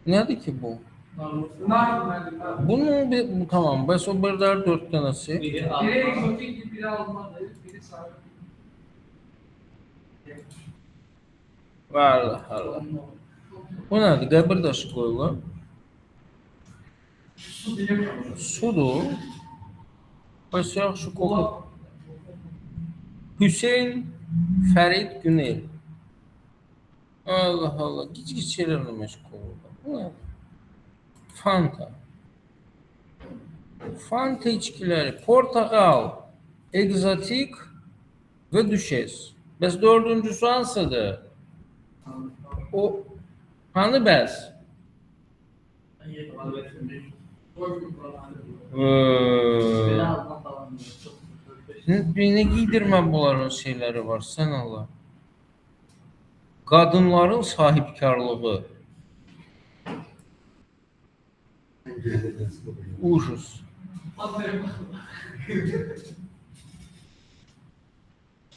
Nədir ki bu? Bunun bir, tamam. Bəs o birlər 4 dənəsi. Biri Biri biri almadı, biri sağ. Allah Allah. Bu nədir? Qəbir daşı qoyulur. Sudur. Bəs yaxşı qoxu. Hüseyn Fərid Günel. Allah Allah. Gic-gic şeylərlə məşğul olurlar. Bu nədir? Fanta. Fanta içkiləri. Portakal, egzotik və düşes. Bəs dördüncüsü hansıdır? O hanı bəs? Ne giydirmem bunların şeyleri var sen Allah. Kadınların sahipkarlığı. Ужас.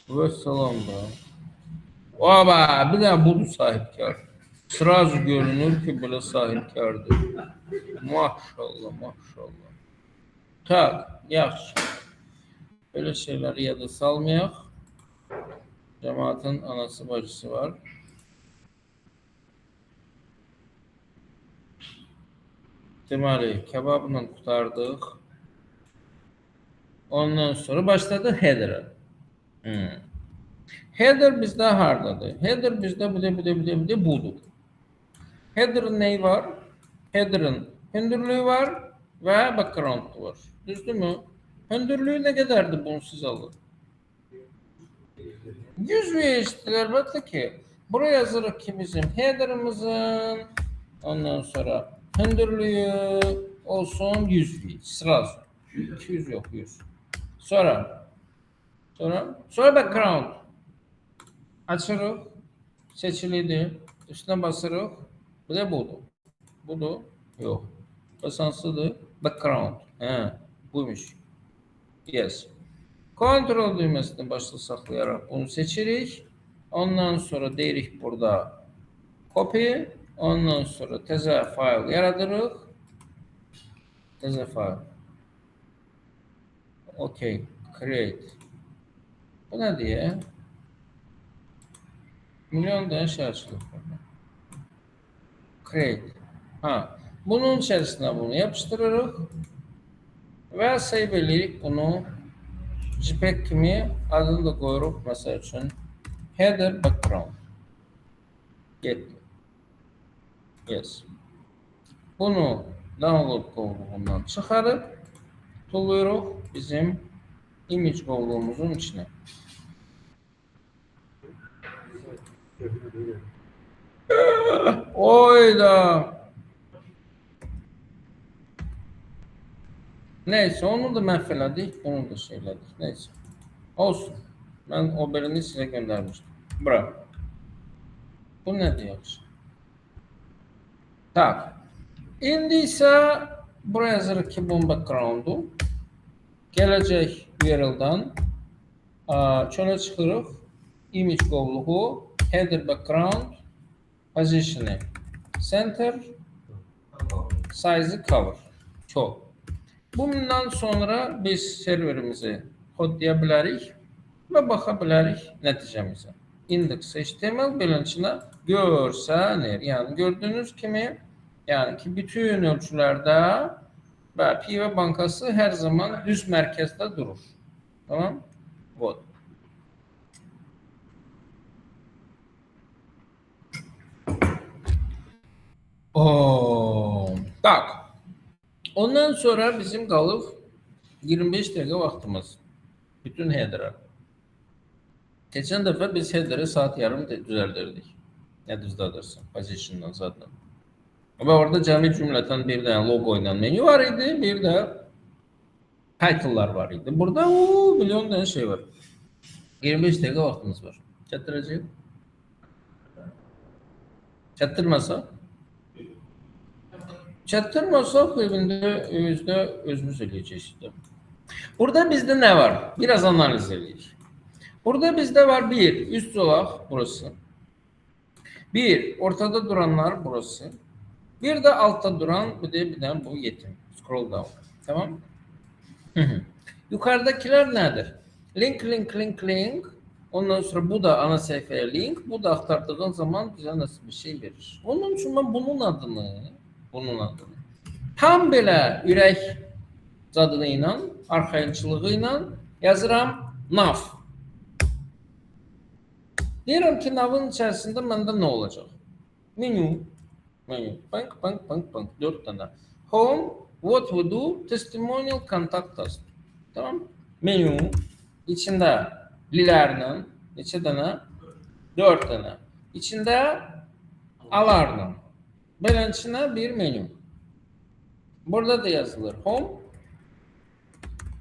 Vesselam da. Oba, bir de budur sahipkar. Sırası görünür ki böyle sahipkardır. Maşallah, maşallah. Tak, yaxşı. Böyle şeyleri yada salmayak. Cemaatin anası bacısı var. Deməli, kebabla qurtardıq. Ondan sonra başladı header'a. Header bizde hardadır? Header bizde budur. Header'ın neyi var? Header'ın hündürlüğü var ve background'u var. Düzdür mü? Hündürlüğü ne kadardı bunu siz alın? 100 VH'dir elbette ki. Buraya yazırıq ki bizim header'ımızın ondan sonra hündürlüğü olsun 100 VH. Sırası. 200 yok 100. Sonra background. Açırıq. Seçilidir. Üstüne basırıq. Bu da budur. Budur. Yok. Basansıdır. Background. He. Buymuş. Yes. Kontrol düğmesini başta saklayarak bunu seçirik. Ondan sonra deyirik burada copy. Ondan sonra teze file yaradırıq. Teze file. Okay. Create. Bu ne diye? Milyon tane şey açılır. Create. Ha. Bunun içerisine bunu yapıştırırıq. Və save edirik bunu JPEG kimi adını da koyuruq. Mesela üçün header background. Getdi. Yes. Bunu download qovluğundan çıxarıb tulluyuruq bizim image qovluğumuzun içine. Oyda. Neyse onu da mahveladik, bunu da şeyledik. Neyse. Olsun. Ben o birini size göndermiştim. Bravo. Bu ne diyor? Tak. İndi ise buraya yazırıq ki bunun background'u. Gelecek URL'dan çölə çıxırıq. Image qovluğu, header background, position'ı, center, size'ı cover. Çok. Bundan sonra biz serverimizi kodlayabilirik ve bakabilirik neticemize. Index.html bilinçine görsənir. Yani gördüğünüz kimi yani ki bütün ölçülerde ve Pive bankası her zaman düz merkezde durur. Tamam? Вот. Tak. Ondan sonra bizim qalıb 25 dəqiqə vaxtımız. Bütün header'a. Geçen defa biz header'ı saat yarım düzeldirdik. Ne düzeldirsin? Position'dan zaten. Ama orada cəmi cümleten bir de logo ile menü var idi. Bir de title'lar var idi. Burada milyon tane şey var. 25 dəqiqə vaxtımız var. Çatdıracaq. Çatdırmasa? Çatdırmasaq evində özümüz eləyəcəyik. Burada bizde ne var? Biraz analiz edirik. Burada bizde var bir üst zolaq burası. Bir ortada duranlar burası. Bir de altta duran bir de bu yetim. Scroll down. Tamam. Yukarıdakiler nedir? Link. Ondan sonra bu da ana sayfaya link. Bu da aktardığın zaman bize nasıl bir şey verir. Onun için ben bunun adını tam belə ürək zadını ilə, arxayınçılığı ilə yazıram nav. Deyirəm ki, navın içərisində məndə nə olacaq? Menü. Bank. 4 tane. Home, what we do, testimonial, contact us. Tamam. Menü içində lilərlə Neçə dənə? 4 dənə. İçində alardım. Beləncəsinə bir menü. Burada da yazılır home.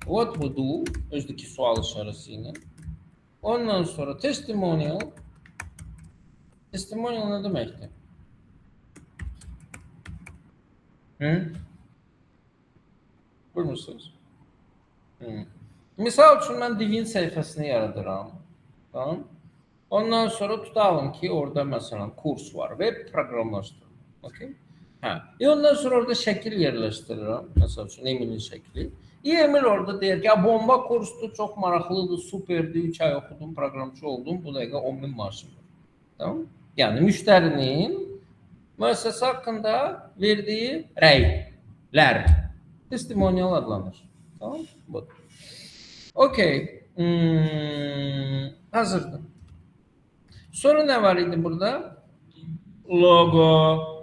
What we do, özdəki sual işarəsi ilə. Ondan sonra testimonial. Testimonial nə deməkdir? Buyurmuşsunuz. Misal üçün mən divin səhifəsini yaradıram. Tamam. Ondan sonra tutalım ki, orada məsələn kurs var, web proqramlaşdırma. Okay? Ondan sonra orada şəkil yerləşdirirəm. Məsəl üçün Emilin şəkli. Emil orada deyir ki, bomba kursdur, çox maraqlıdır, superdir, 3 ay oxudum, proqramçı oldum, bu dəqiqə 10.000 maaşım var. Tamam? Yəni müştərinin müəssisəsi haqqında verdiyi rəylər testimonial adlanır. Tamam? Bu. Okey. Hazırdır. Sonra nə var idi burada? Logo.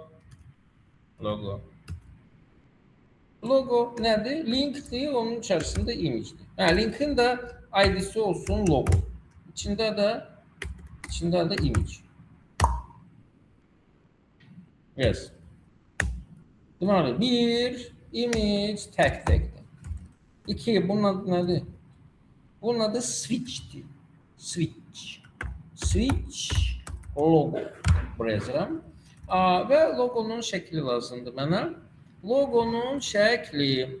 Logo nədir? Linkdir, onun içərisində image-dir. Linkin də ID-si olsun logo. İçində də image. Yes. Deməli, bir image tag-dir. 2, bunun adı nədir? Bunun adı switch-dir. Switch logo. Buraya yazıram. Və logonun şəkli lazımdır mənə. Logonun şəkli.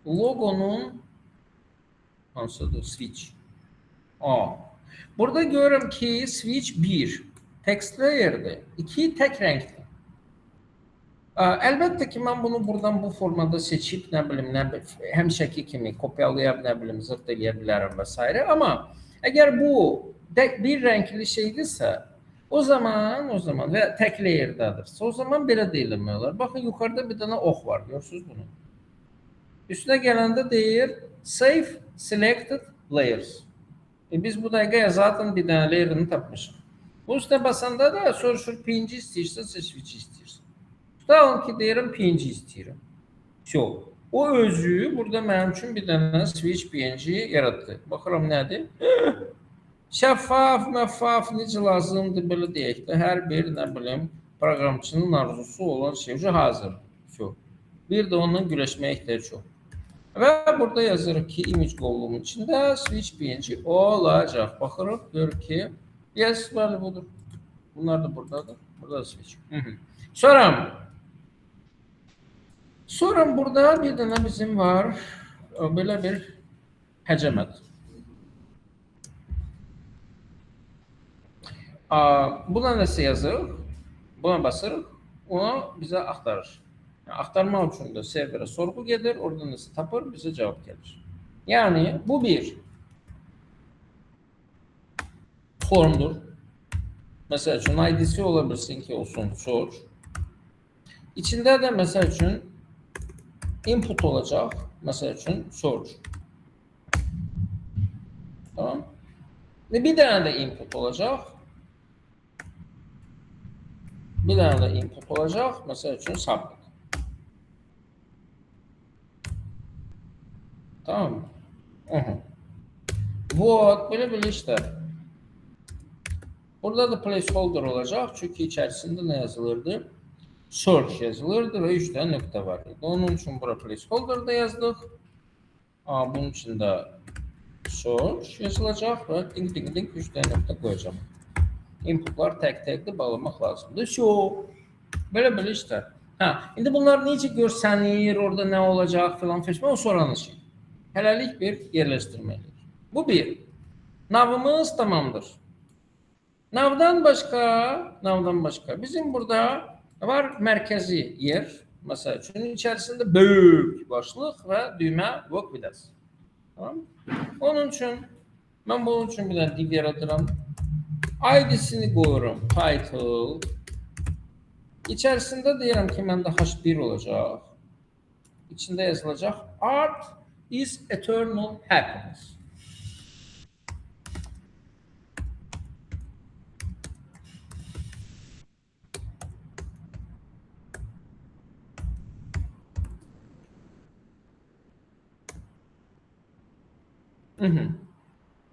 Logonun hansıdır? Switch. Burada görürüm ki switch 1 text layer'dir. 2 tək rəngdir. Əlbəttə ki, mən bunu buradan bu formada seçib, həmişəki kimi kopyalaya, zırt eləyə bilərəm və s. Amma əgər bu bir rəngli şeydirsə, o zaman və tək layer'dadirsə, o zaman belə deyilmək olar. Baxın, yuxarıda bir dənə ox var, görürsünüz bunu. Üstünə gələndə deyir, save selected layers. Biz bu dəqiqə zaten bir dənə layer'ını tapmışıq. Bu üstünə basanda da soruşur, PNG istəyirsən, switch istəyirsən. Tutalım ki, deyirəm PNG istəyirəm. O özü burada mənim üçün bir dənə switch PNG yaratdı. Baxıram nədir? Şəffaf, məffaf, necə lazımdır, belə deyək də, hər bir, proqramçının arzusu olan şey hazır. Bir də onunla güləşməyə ehtiyac yox. Və burada yazırıq ki, image qovluğunun içində switch PNG olacaq. Baxırıq, görür ki, yes, bəli budur. Bunlar da buradadır. Burada da switch. Sonra burada bir dənə bizim var, belə bir həcəmət. Buna nəsə yazırıq, buna basırıq, ona bizə axtarır. Axtarmaq üçün də serverə sorğu gedir, orada nəsə tapır, bizə cavab gəlir. Yəni, bu bir formdur. Məsəl üçün, ID-si ola bilsin ki, olsun source. İçində də, məsəl üçün, input olacaq, məsəl üçün, source. Tamam. Bir dənə də input olacaq. Bir dənə də input olacaq, məsəl üçün, submit. Tamam. Belə işlər. Burada da placeholder olacaq, çünki içərisində nə yazılırdı? Search yazılırdı və 3 dənə nöqtə var idi. Onun üçün bura placeholder da yazdıq. Bunun üçün də search yazılacaq və ding 3 dənə nöqtə qoyacaq. Inputlar tək-təkli bağlamaq lazımdır. Belə işlər. İndi bunlar necə görsənir, orada nə olacaq filan o sonranın şey. Hələlik bir yerləşdirməkdir. Bu bir. Navımız tamamdır. Navdan başqa bizim burada var mərkəzi yer. Məsəl üçün, içərisində böyük başlıq və düymə work with us. Tamam. Onun üçün, mən bunun üçün bir dənə div yaradıram. ID-sini qoyuram, title. İçərisində deyirəm ki, məndə H1 olacaq. İçində yazılacaq, art is eternal happiness.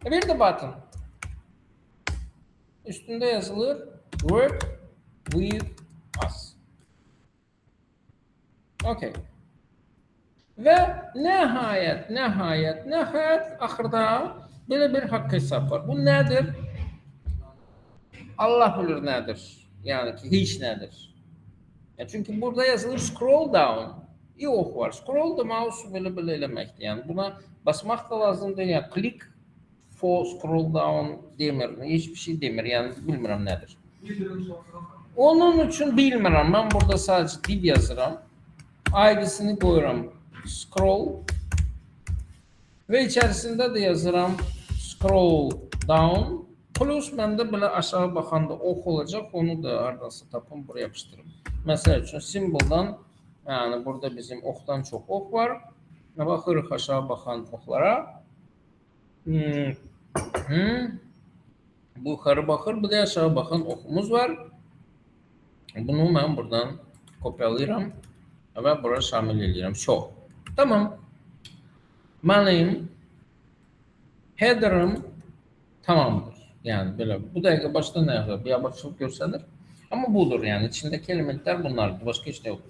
Bir də button. Üstünde yazılır work with us. Okay. Ve nihayet axırda belə bir haqq hesab var. Bu nedir? Allah bilir nedir. Yani ki hiç nedir. Ya çünkü burada yazılır scroll down. Yox var. Scroll da mouse belə eləməkdir. Yəni buna basmaq da lazımdır. Yəni click for scroll down demir. Hiçbir şey demir. Yəni bilmirəm nədir. Onun üçün bilmirəm. Mən burada sadece div yazıram. ID'sini koyuram. Scroll. Ve içerisinde de yazıram scroll down. Plus məndə belə aşağı baxanda ox olacaq. Onu da hardasa tapım buraya yapıştırım. Mesela üçün simboldan, yani burada bizim oxdan çox ox var. Baxırıq aşağı baxan oxlara. Bu yuxarı baxır, bu da aşağı baxan oxumuz var. Bunu mən buradan kopyalayıram ve buraya şamil edirəm. Çox. Tamam. Mənim header'ım tamamdır. Yani böyle bu dəqiqə başda nə yazır? Bir yabaçılıq görsənir. Ama budur yani. İçindeki elementler bunlardır. Başka hiç yok.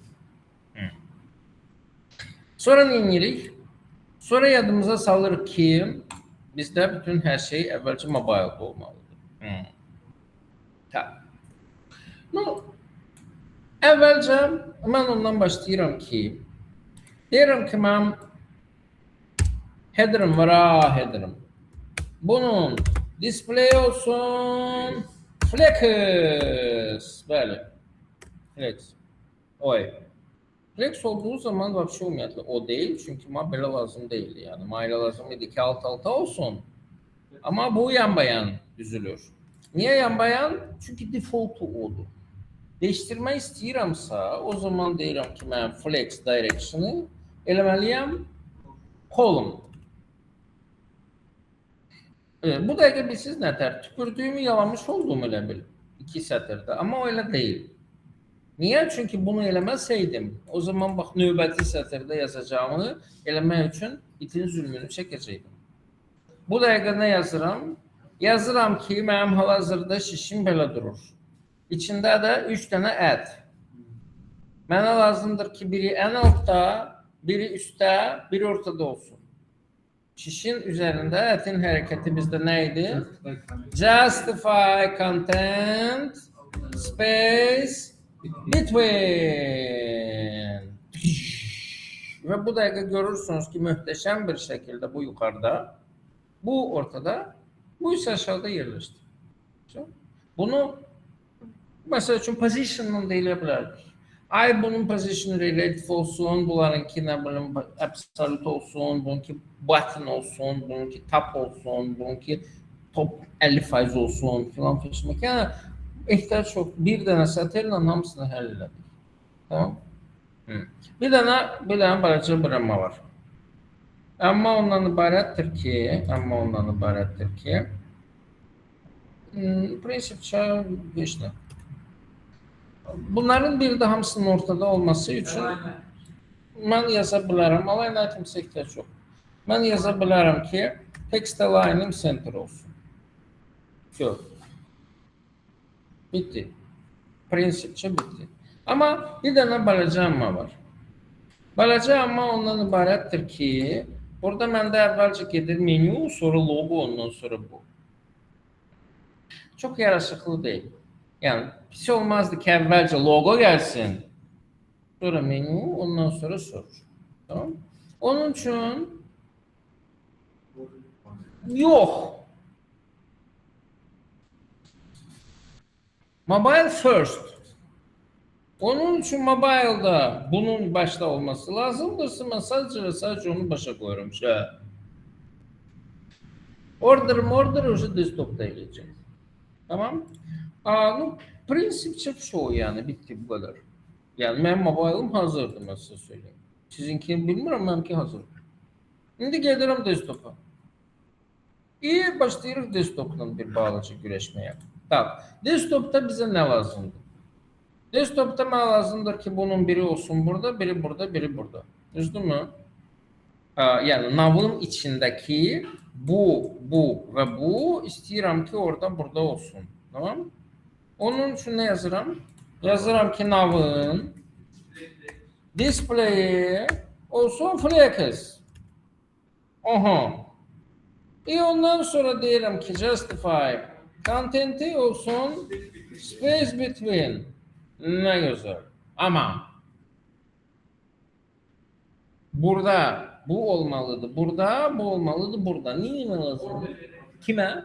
Sonra ne edirik? Sonra yadımıza salırıq ki bizdə bütün her şey əvvəlcə mobile'da olmalıdır. No, əvvəlcə mən ondan başlayıram ki deyirəm ki mən header'ım var, header'ım. Bunun display olsun flex. Bəli. Flex. Oy. Flex olduğu zaman vəbşi ümumiyyətlə o değil. Çünki ma belə lazım deyildi. Yani ma elə lazım idi ki alt-alta olsun. Ama bu yan-bayan düzülür. Niye yan-bayan? Çünki defaultu odur. Değiştirmək istəyirəmsə, o zaman deyirəm ki mən flex direction'ı eləməliyəm column. Bu dəqiqə bilsiz nətər? Tükürdüyümü yalamış oldum elə bil. 2 sətirdə. Amma o elə deyil. Niye? Çünkü bunu eləməsəydim, o zaman bax növbəti sətirdə yazacağımı eləmək üçün itin zülmünü çəkəcəkdim. Bu dəqiqə nə yazıram? Yazıram ki, mənim hal-hazırda şişim belə durur. İçində də 3 dənə ət. Mənə lazımdır ki, biri ən altda, biri üstdə, biri ortada olsun. Şişin üzərində ətin hərəkəti bizdə nə idi? Justify content space between. Ve bu dəqiqə görürsünüz ki, möhtəşəm bir şəkildə bu yuxarıda, bu ortada, bu isə aşağıda yerləşdi. Bunu mesela üçün position'dan da elə bilərdik. Ay bunun position relative olsun, bunlarınki nə bilim absolute olsun, bununki button olsun, bununki top olsun, bununki top 50% olsun filan fişmək. Yəni ehtiyac yok. Bir dənə sətirlə hamısını həll elədik. Tamam? Bir dənə balaca bırama var. Amma ondan ibarətdir ki, prinsipçə heç nə. Bunların bir de hamısının ortada olması üçün mən yaza bilərəm. Alayına kimsə ehtiyac yox. Mən yaza bilərəm ki, text align'im center olsun. Yox. Bitti. Prinsipçə bitti. Amma bir dənə balaca amma var. Balaca amma ondan ibarətdir ki, burada məndə əvvəlcə gedir menü, sonra logo, ondan sonra bu. Çok yaraşıqlı değil. Yani pis olmazdı ki əvvəlcə logo gelsin. Sonra menü, ondan sonra soru. Tamam? Onun için yok. Mobile first. Onun için mobile'da bunun başta olması lazımdır. Ben sadece onu başa koyuyorum. Order уже desktop'ta gelecek. Tamam? Ну, prinsipçe şu yani bitti bu kadar. Yani benim mobile'ım hazırdı ben size söyleyeyim. Sizinki bilmiyorum, benimki hazırdır. Şimdi gelirim desktop'a. İyi başlayırıq desktop'la bir bağlıcı güreşmeye. Tak, desktop'ta bize ne lazımdır? Desktop'ta ne lazımdır ki bunun biri olsun burada, biri burada, biri burada. Düzdür mü? Yani navın içindeki bu ve bu istəyirəm ki orada burada olsun. Tamam? Onun üçün nə yazıram? Yazıram ki, navın display olsun flex. Aha. Ondan sonra deyirəm ki, justify content'i olsun space between. Nə gözəl. Ama burada bu olmalıdır. Burada bu olmalıdır. Burada. Niye lazım? Kime?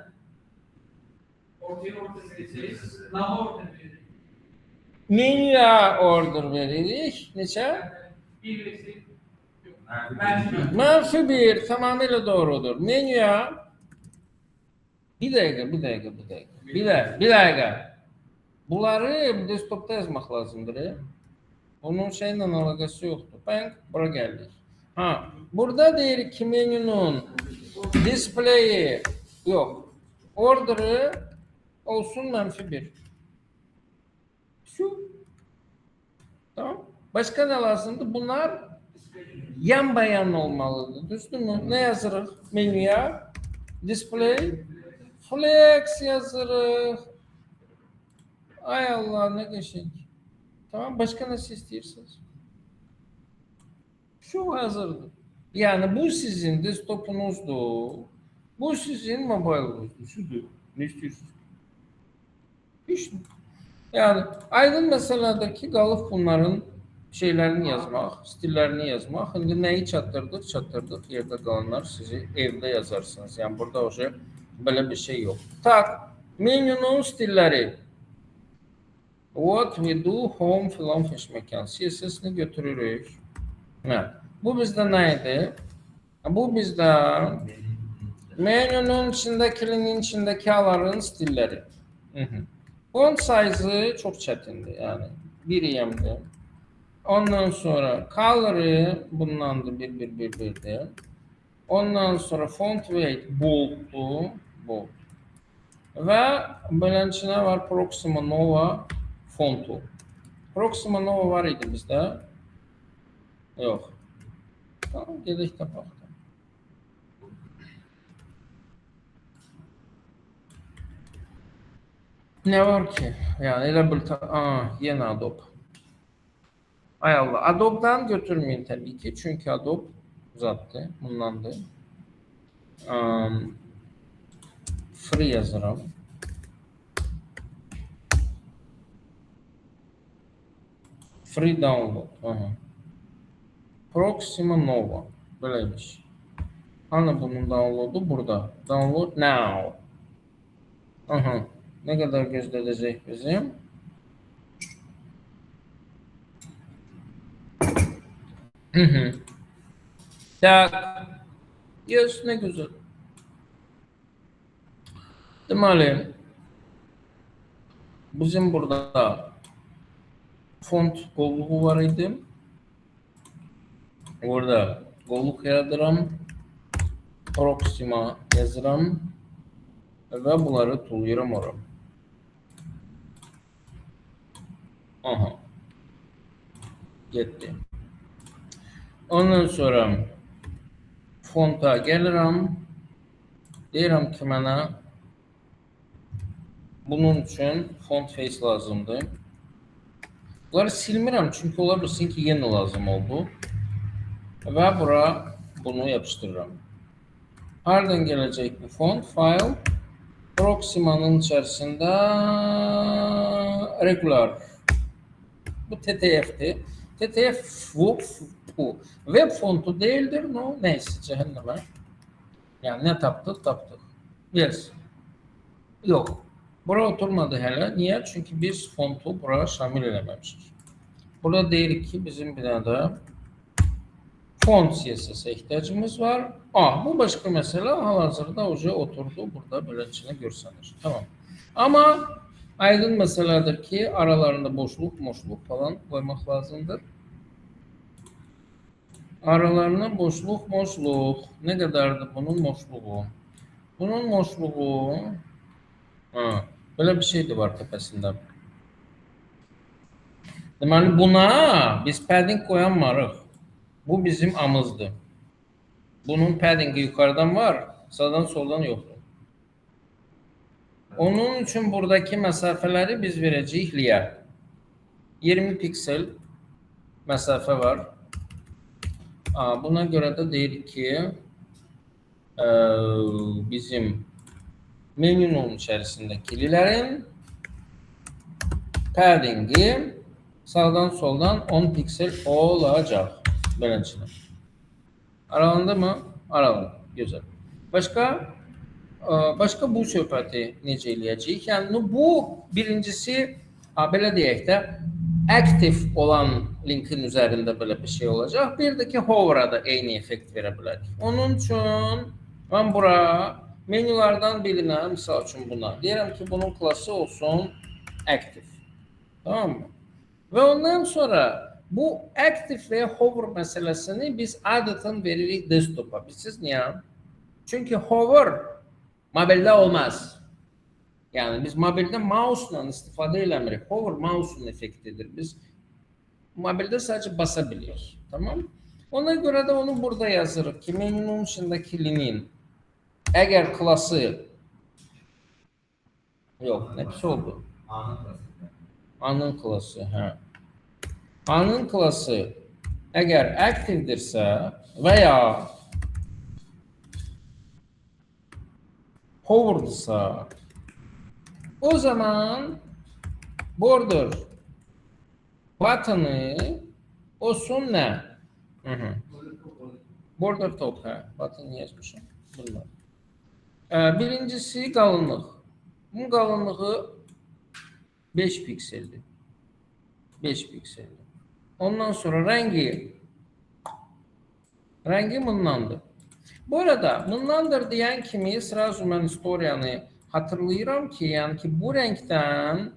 Ortaya vereceğiz. Nama ortaya vereceğiz. Menüye order veririk. Neçə? Bir eksik. Menfi 1 tamamıyla doğrudur. Menüye bir dakika. Bunları desktopta yazmaq lazımdır. Onun şeyle alakası yoktur. Ben bura geldik. Ha, burada deyirik ki menünün display'i yok. Order'ı olsun -1. Şu. Tamam. Başka ne lazımdı? Bunlar yan bayan olmalıdır. Düzdürmü? Ne yazırıq menüye? Display flex yazırıq. Ay Allah ne geçik. Tamam, başka nasıl istiyorsunuz? Şu hazırdır. Yani bu sizin desktopunuzdur. Bu sizin mobilinizdir. Şudur. Ne istiyorsunuz? Hiç. Yani aydın meseledeki qalıb bunların şeylerini yazmaq, stillerini yazmaq. İndi nəyi çatdırdıq, yerdə qalanlar sizi evdə yazarsınız. Yani burada oje böyle bir şey yok. Tak, menünün stilleri. What we do home filan fiş mekan. CSS'ini götürürük. Evet. Bu bizde neydi? Bu bizde menünün içindeki aların stilleri. Font size'ı çok çetindi yani. 1 Ondan sonra color'ı bundandı 1. Ondan sonra font weight bold'du. Bold. Ve beləncə var Proxima Nova fontu. Proxima Nova var idi bizdə. Yox. Tamam, gedək tapaq. Ne var ki? Yani elə bir yine Adobe. Ay Allah. Adobe'dan götürmeyin tabii ki. Çünkü Adobe uzattı. Bundandır. Free yazıram. Free download. Aha. Proxima Nova. Böyleymiş. Hani bunun download'u burada. Download now. Aha. Ne kadar gözleyecek bizim? Tak. Yes, ne güzel. Deməli, bizim burada font qolluğu var idi. Orada qolluq yaradıram. Proxima yazıram. Ve bunları tullayıram oraya. Aha. Gitti. Ondan sonra fonta gelirim. Deyirəm ki, mənə bunun üçün font face lazımdır. Bunları silmirəm çünkü ola bilsin ki yeni lazım oldu. Ve bura bunu yapıştırıram. Hardan gelecek bu font? File. Proxima'nın içerisinde regular. Bu TTF'ti. TTF bu web fontu değildir. No, neyse cehenneme. Yani ne taptık? Yes. Yok. Bura oturmadı hele. Niye? Çünkü biz fontu buraya şamil eləməmişik. Burada deyirik ki bizim bir tane font CSS'e ihtiyacımız var. Bu başka mesele. Hal-hazırda oje oturdu. Burada böylece görseniz. Tamam. Ama aydın meseledir ki aralarında boşluk falan koymak lazımdır. Aralarına boşluk. Ne kadardı bunun boşluğu? Bunun boşluğu böyle bir şey de var tepesinde. Deməli buna biz padding koyamarıq. Bu bizim amızdır. Bunun paddingi yukarıdan var, sağdan soldan yoktur. Onun üçün buradakı məsafələri biz verəcəyik liyə. 20 piksel məsafə var. Buna görə də deyirik ki, bizim menünün içərisindəki lilərin paddingi sağdan soldan 10 piksel olacaq. Beləncə. Aralandı mı? Aralandı. Gözəl. Başqa bu söhbəti necə eləyəcəyik? Yəni, bu birincisi, belə deyək də, aktiv olan linkin üzərində belə bir şey olacaq. Bir də ki, hover'a da eyni effekt verə bilərik. Onun üçün mən bura menyulardan birinə, misal üçün buna, deyirəm ki, bunun klası olsun aktiv. Tamam mı? Və ondan sonra bu aktiv və hover məsələsini biz adətən veririk desktopa. Bilirsiniz niyə? Çünki hover mobildə olmaz. Yəni biz mobildə mouse-la istifadə eləmirik. Hover mouse-un effektidir. Biz mobildə sadəcə basa bilirik. Tamam? Ona görə də onu burada yazırıq ki, menünün içindəki linin əgər klası yox, nə pis oldu? Anın klası, hə. Anın klası əgər aktivdirsə və ya hover'dırsa, o zaman border button'ı olsun nə? Border top, hə. Button yazmışam. Bunlar. Birincisi qalınlıq. Bunun qalınlığı 5 pikseldir. 5 pikseldir. Ondan sonra rəngi bundandır. Bu arada bundandır deyən kimi sırası mən istoriyanı hatırlayıram ki, yəni ki bu rəngdən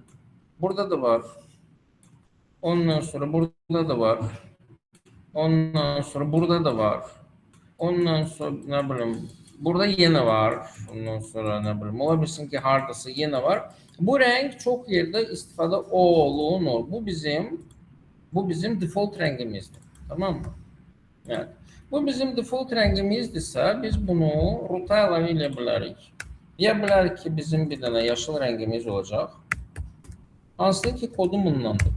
burada da var. Ondan sonra burada da var. Ondan sonra burada da var. Ondan sonra nə bilim burada yenə var. Ondan sonra nə bilim ola bilsin ki hardasa yenə var. Bu rəng çox yerdə istifadə olunur. Bu bizim default rəngimizdir. Tamam mı? Yəni bu bizim default rəngimizdirsə biz bunu root'a əlavə edə bilərik. Deyə bilərik ki bizim bir dənə yaşıl rəngimiz olacaq. Hansı ki kodu bundandır.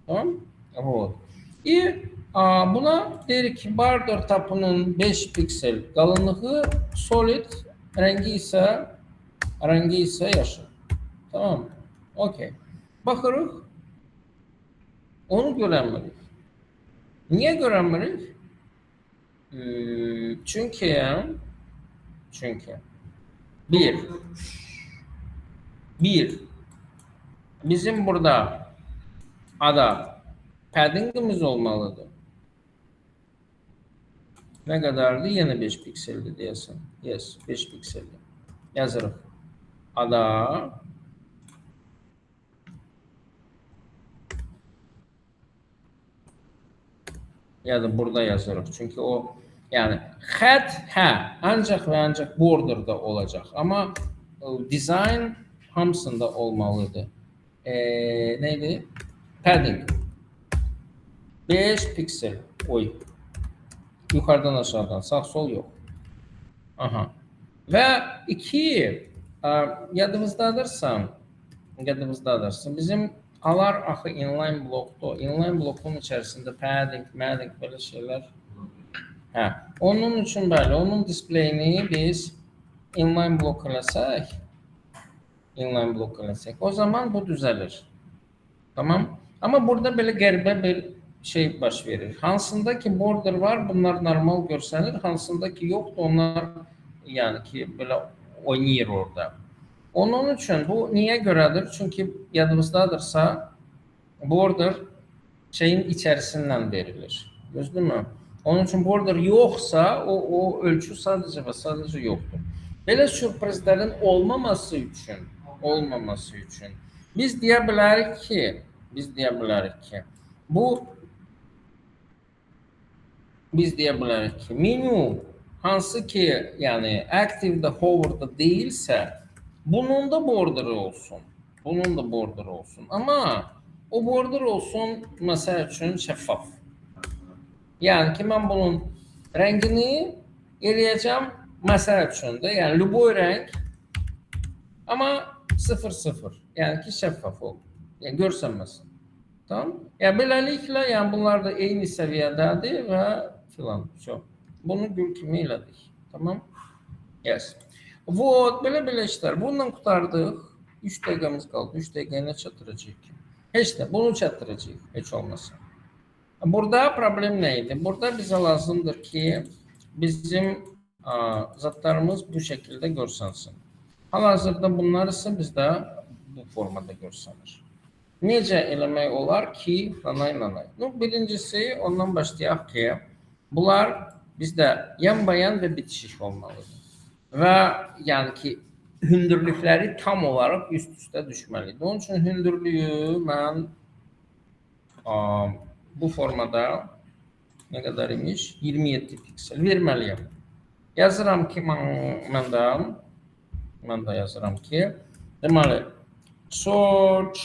Tamam? Buna deyirik ki border tapının 5 piksel qalınlığı solid, rəngi isə yaşıl. Tamam mı? Okey. Baxırıq. Onu görənmirik. Niyə görənmirik? Çünki bir bizim burada paddingimiz olmalıdır. Nə qədərdir? Yenə 5 pikseldir deyəsən. Yes, 5 pikseldir. Yazırıq. Ya da burada yazırıq. Çünki o yəni xətt ancaq və ancaq borderda olacaq. Amma design hamısında olmalıdır. Neydi? Padding. 5 piksel. Yuxarıdan aşağıdan. Sağ sol yox. Və 2 yadımızdadırsa bizim alar axı inline blokdur. Inline blokun içərisində padding, belə şeylər. Onun üçün bəli, onun displeyini biz inline blok eləsək, o zaman bu düzəlir. Tamam? Amma burada belə qəribə bir şey baş verir. Hansında ki border var, bunlar normal görsənir. Hansında ki yoxdur, onlar yəni ki belə oynayır orada. Onun üçün bu niyə görədir? Çünki yadınızdadırsa border şeyin içərisindən verilir. Düzdürmü? Onun üçün border yoxsa o ölçü sadəcə və sadəcə yoxdur. Belə sürprizlərin olmaması üçün biz deyə bilərik ki menü hansı ki yəni active-də, hover-da deyilsə bunun da border olsun. Amma o border olsun məsəl üçün şəffaf. Yəni ki mən bunun rəngini eləyəcəm məsəl üçün də, yəni lüboy rəng. Amma 0 0. Yani ki şeffaf oldu. Yani görsənməsin. Tamam? Yani beləliklə yəni bunlar da eyni səviyyədədir və filan. Şu. Bunu gül kimi elədik. Tamam? Yes. Вот, belə işlər. Bununla qurtardıq. 3 dəqiqəmiz qaldı. 3 dəqiqəyə nə çatdıracağıq ki? Heç də bunu çatdıracağıq. Heç olmasa. Burada problem nə idi? Burada bizə lazımdır ki, bizim zatlarımız bu şəkildə görsənsın. Hal-hazırda bunlar isə bizdə bu formada görsənir. Necə eləmək olar ki, nanay. Birincisi, ondan başlayaq ki, bunlar bizdə yan-bayan və bitişik olmalıdır. Və yəni ki, hündürlükləri tam olaraq üst-üstə düşməlidir. Onun üçün hündürlüyü mən bu formada nə qədər imiş? 27 piksel verməliyəm. Yazıram ki, mən də yazıram ki, deməli, search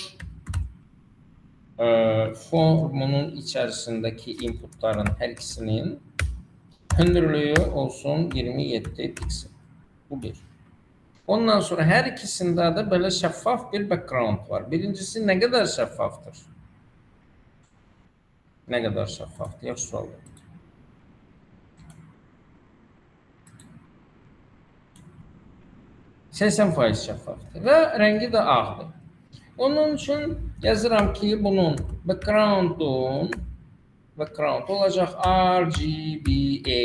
formunun içərisindəki inputların hər ikisinin hündürlüyü olsun 27 piksel. Bu bir. Ondan sonra hər ikisində də belə şəffaf bir background var. Birincisi nə qədər şəffafdır? Nə qədər şəffafdır? Yaxşı sualdır. %80% şəffafdır və rəngi də ağdır. Onun üçün yazıram ki, bunun background olacaq RGBA.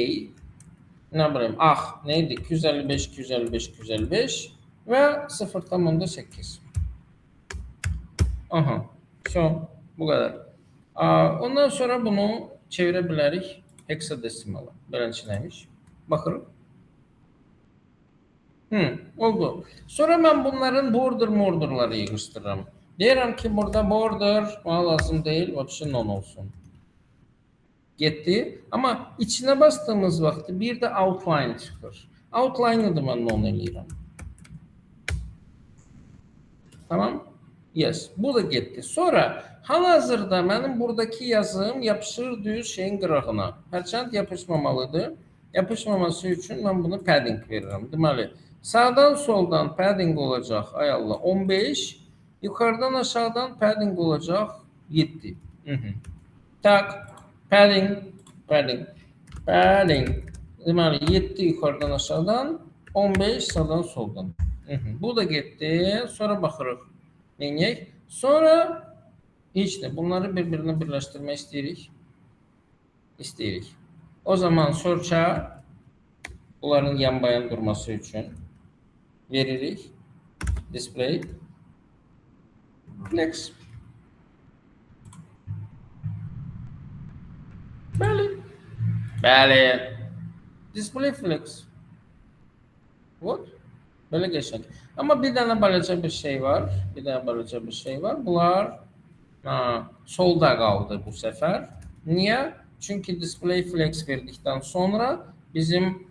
Nə bilim, ağ neydi? 255 və 0.8. Aha, bu qədər. Ondan sonra bunu çevirə bilərik hexadesimala. Beləncə nəymiş? Baxırıq. Oldu. Sonra mən bunların borderları yığışdırıram. Deyirəm ki, burada border bana lazım deyil, option non olsun. Getdi. Amma içinə bastığımız vaxt bir də outline çıxır. Outline'ı da mən non eləyirəm. Tamam? Yes. Bu da getdi. Sonra hal-hazırda mənim buradakı yazım yapışır düz şeyin qırağına. Hərçənd yapışmamalıdır. Yapışmaması üçün mən bunu padding verirəm. Deməli, sağdan soldan padding olacaq, ay Allah, 15. Yukarıdan aşağıdan padding olacaq 7. Tak, padding. Deməli, 7 yukarıdan aşağıdan, 15 sağdan soldan. Bu da getdi. Sonra baxırıq. Neyək? Sonra heç də bunları bir-birinə birləşdirmək istəyirik. O zaman search-a bunların yan-bayan durması üçün veririk. Display flex. Bəli. Display flex. What? Belə geçək. Amma bir dənə balaca bir şey var. Bunlar solda qaldı bu səfər. Niyə? Çünki display flex verdikdən sonra bizim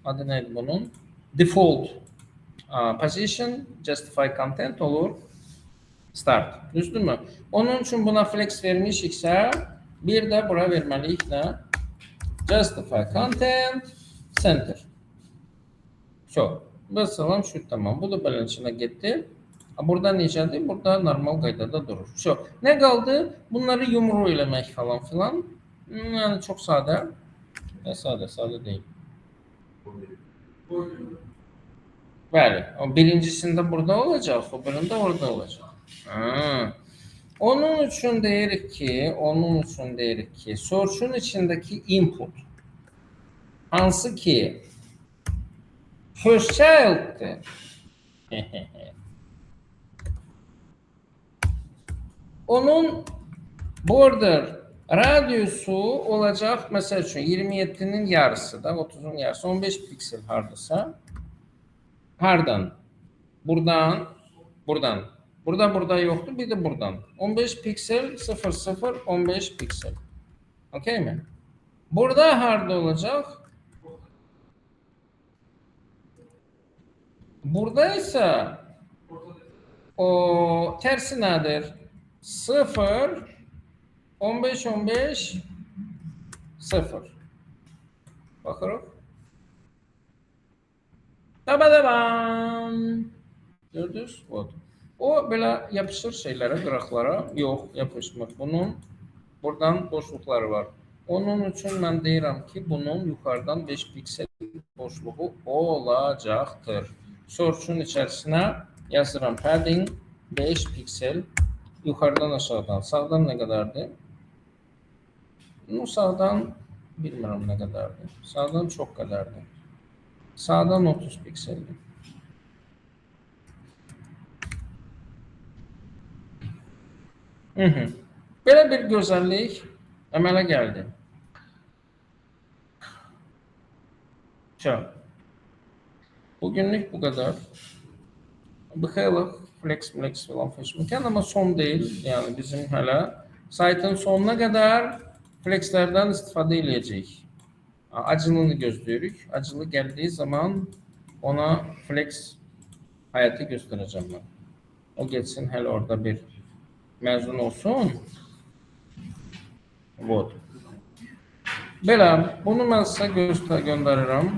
adı neydi bunun? Default position justify content olur. Start. Düzdürmü? Onun üçün buna flex vermişiksə bir də bura verməliyik nə? Justify content center. Mesela şu tamam. Bu da beləncə getdi. Burada necədir? Burada normal qaydada durur. Nə qaldı? Bunları yumru eləmək falan filan. Yəni çox sadə. Sadə deyil. Bəli. O birincisində burada olacaq, o birində orada olacaq. Onun üçün deyirik ki, search'un içindəki input hansı ki first child'dır. Onun border radiusu olacaq, məsəl üçün 27'nin yarısı da, 30'un yarısı, 15 piksel hardasa. Hardan? Buradan. Burada yoxdur, bir də buradan. 15 piksel, 0, 15 piksel. Okey mi? Burada harda olacaq? Burada isə o tərsi nədir? 0, 15, 0. Baxırıq. Dabadabam. Gördünüz? Вот. O belə yapışır şeylərə, qıraqlara. Yox, yapışmır. Bunun buradan boşluqları var. Onun üçün mən deyirəm ki, bunun yuxarıdan 5 piksel boşluğu olacaqdır. Source'un içərisinə yazıram padding 5 piksel yuxarıdan aşağıdan. Sağdan nə qədərdir? Sağdan bilmirəm nə qədərdir. Sağdan çox qədərdir. Sağdan 30 pikseldir. Belə bir gözəllik əmələ gəldi. Bugünlük bu kadar. Bıxaylıq, flex falan feşməkən, amma son deyil. Yəni bizim hələ saytın sonuna qədər flexlərdən istifadə edəcəyik. Acılığını gözləyirik. Acılı gəldiyi zaman ona flex həyatı göstərəcəm mən. O geçsin, hələ orada bir məzun olsun. Вот. Belə, bunu mən sizə göndərirəm.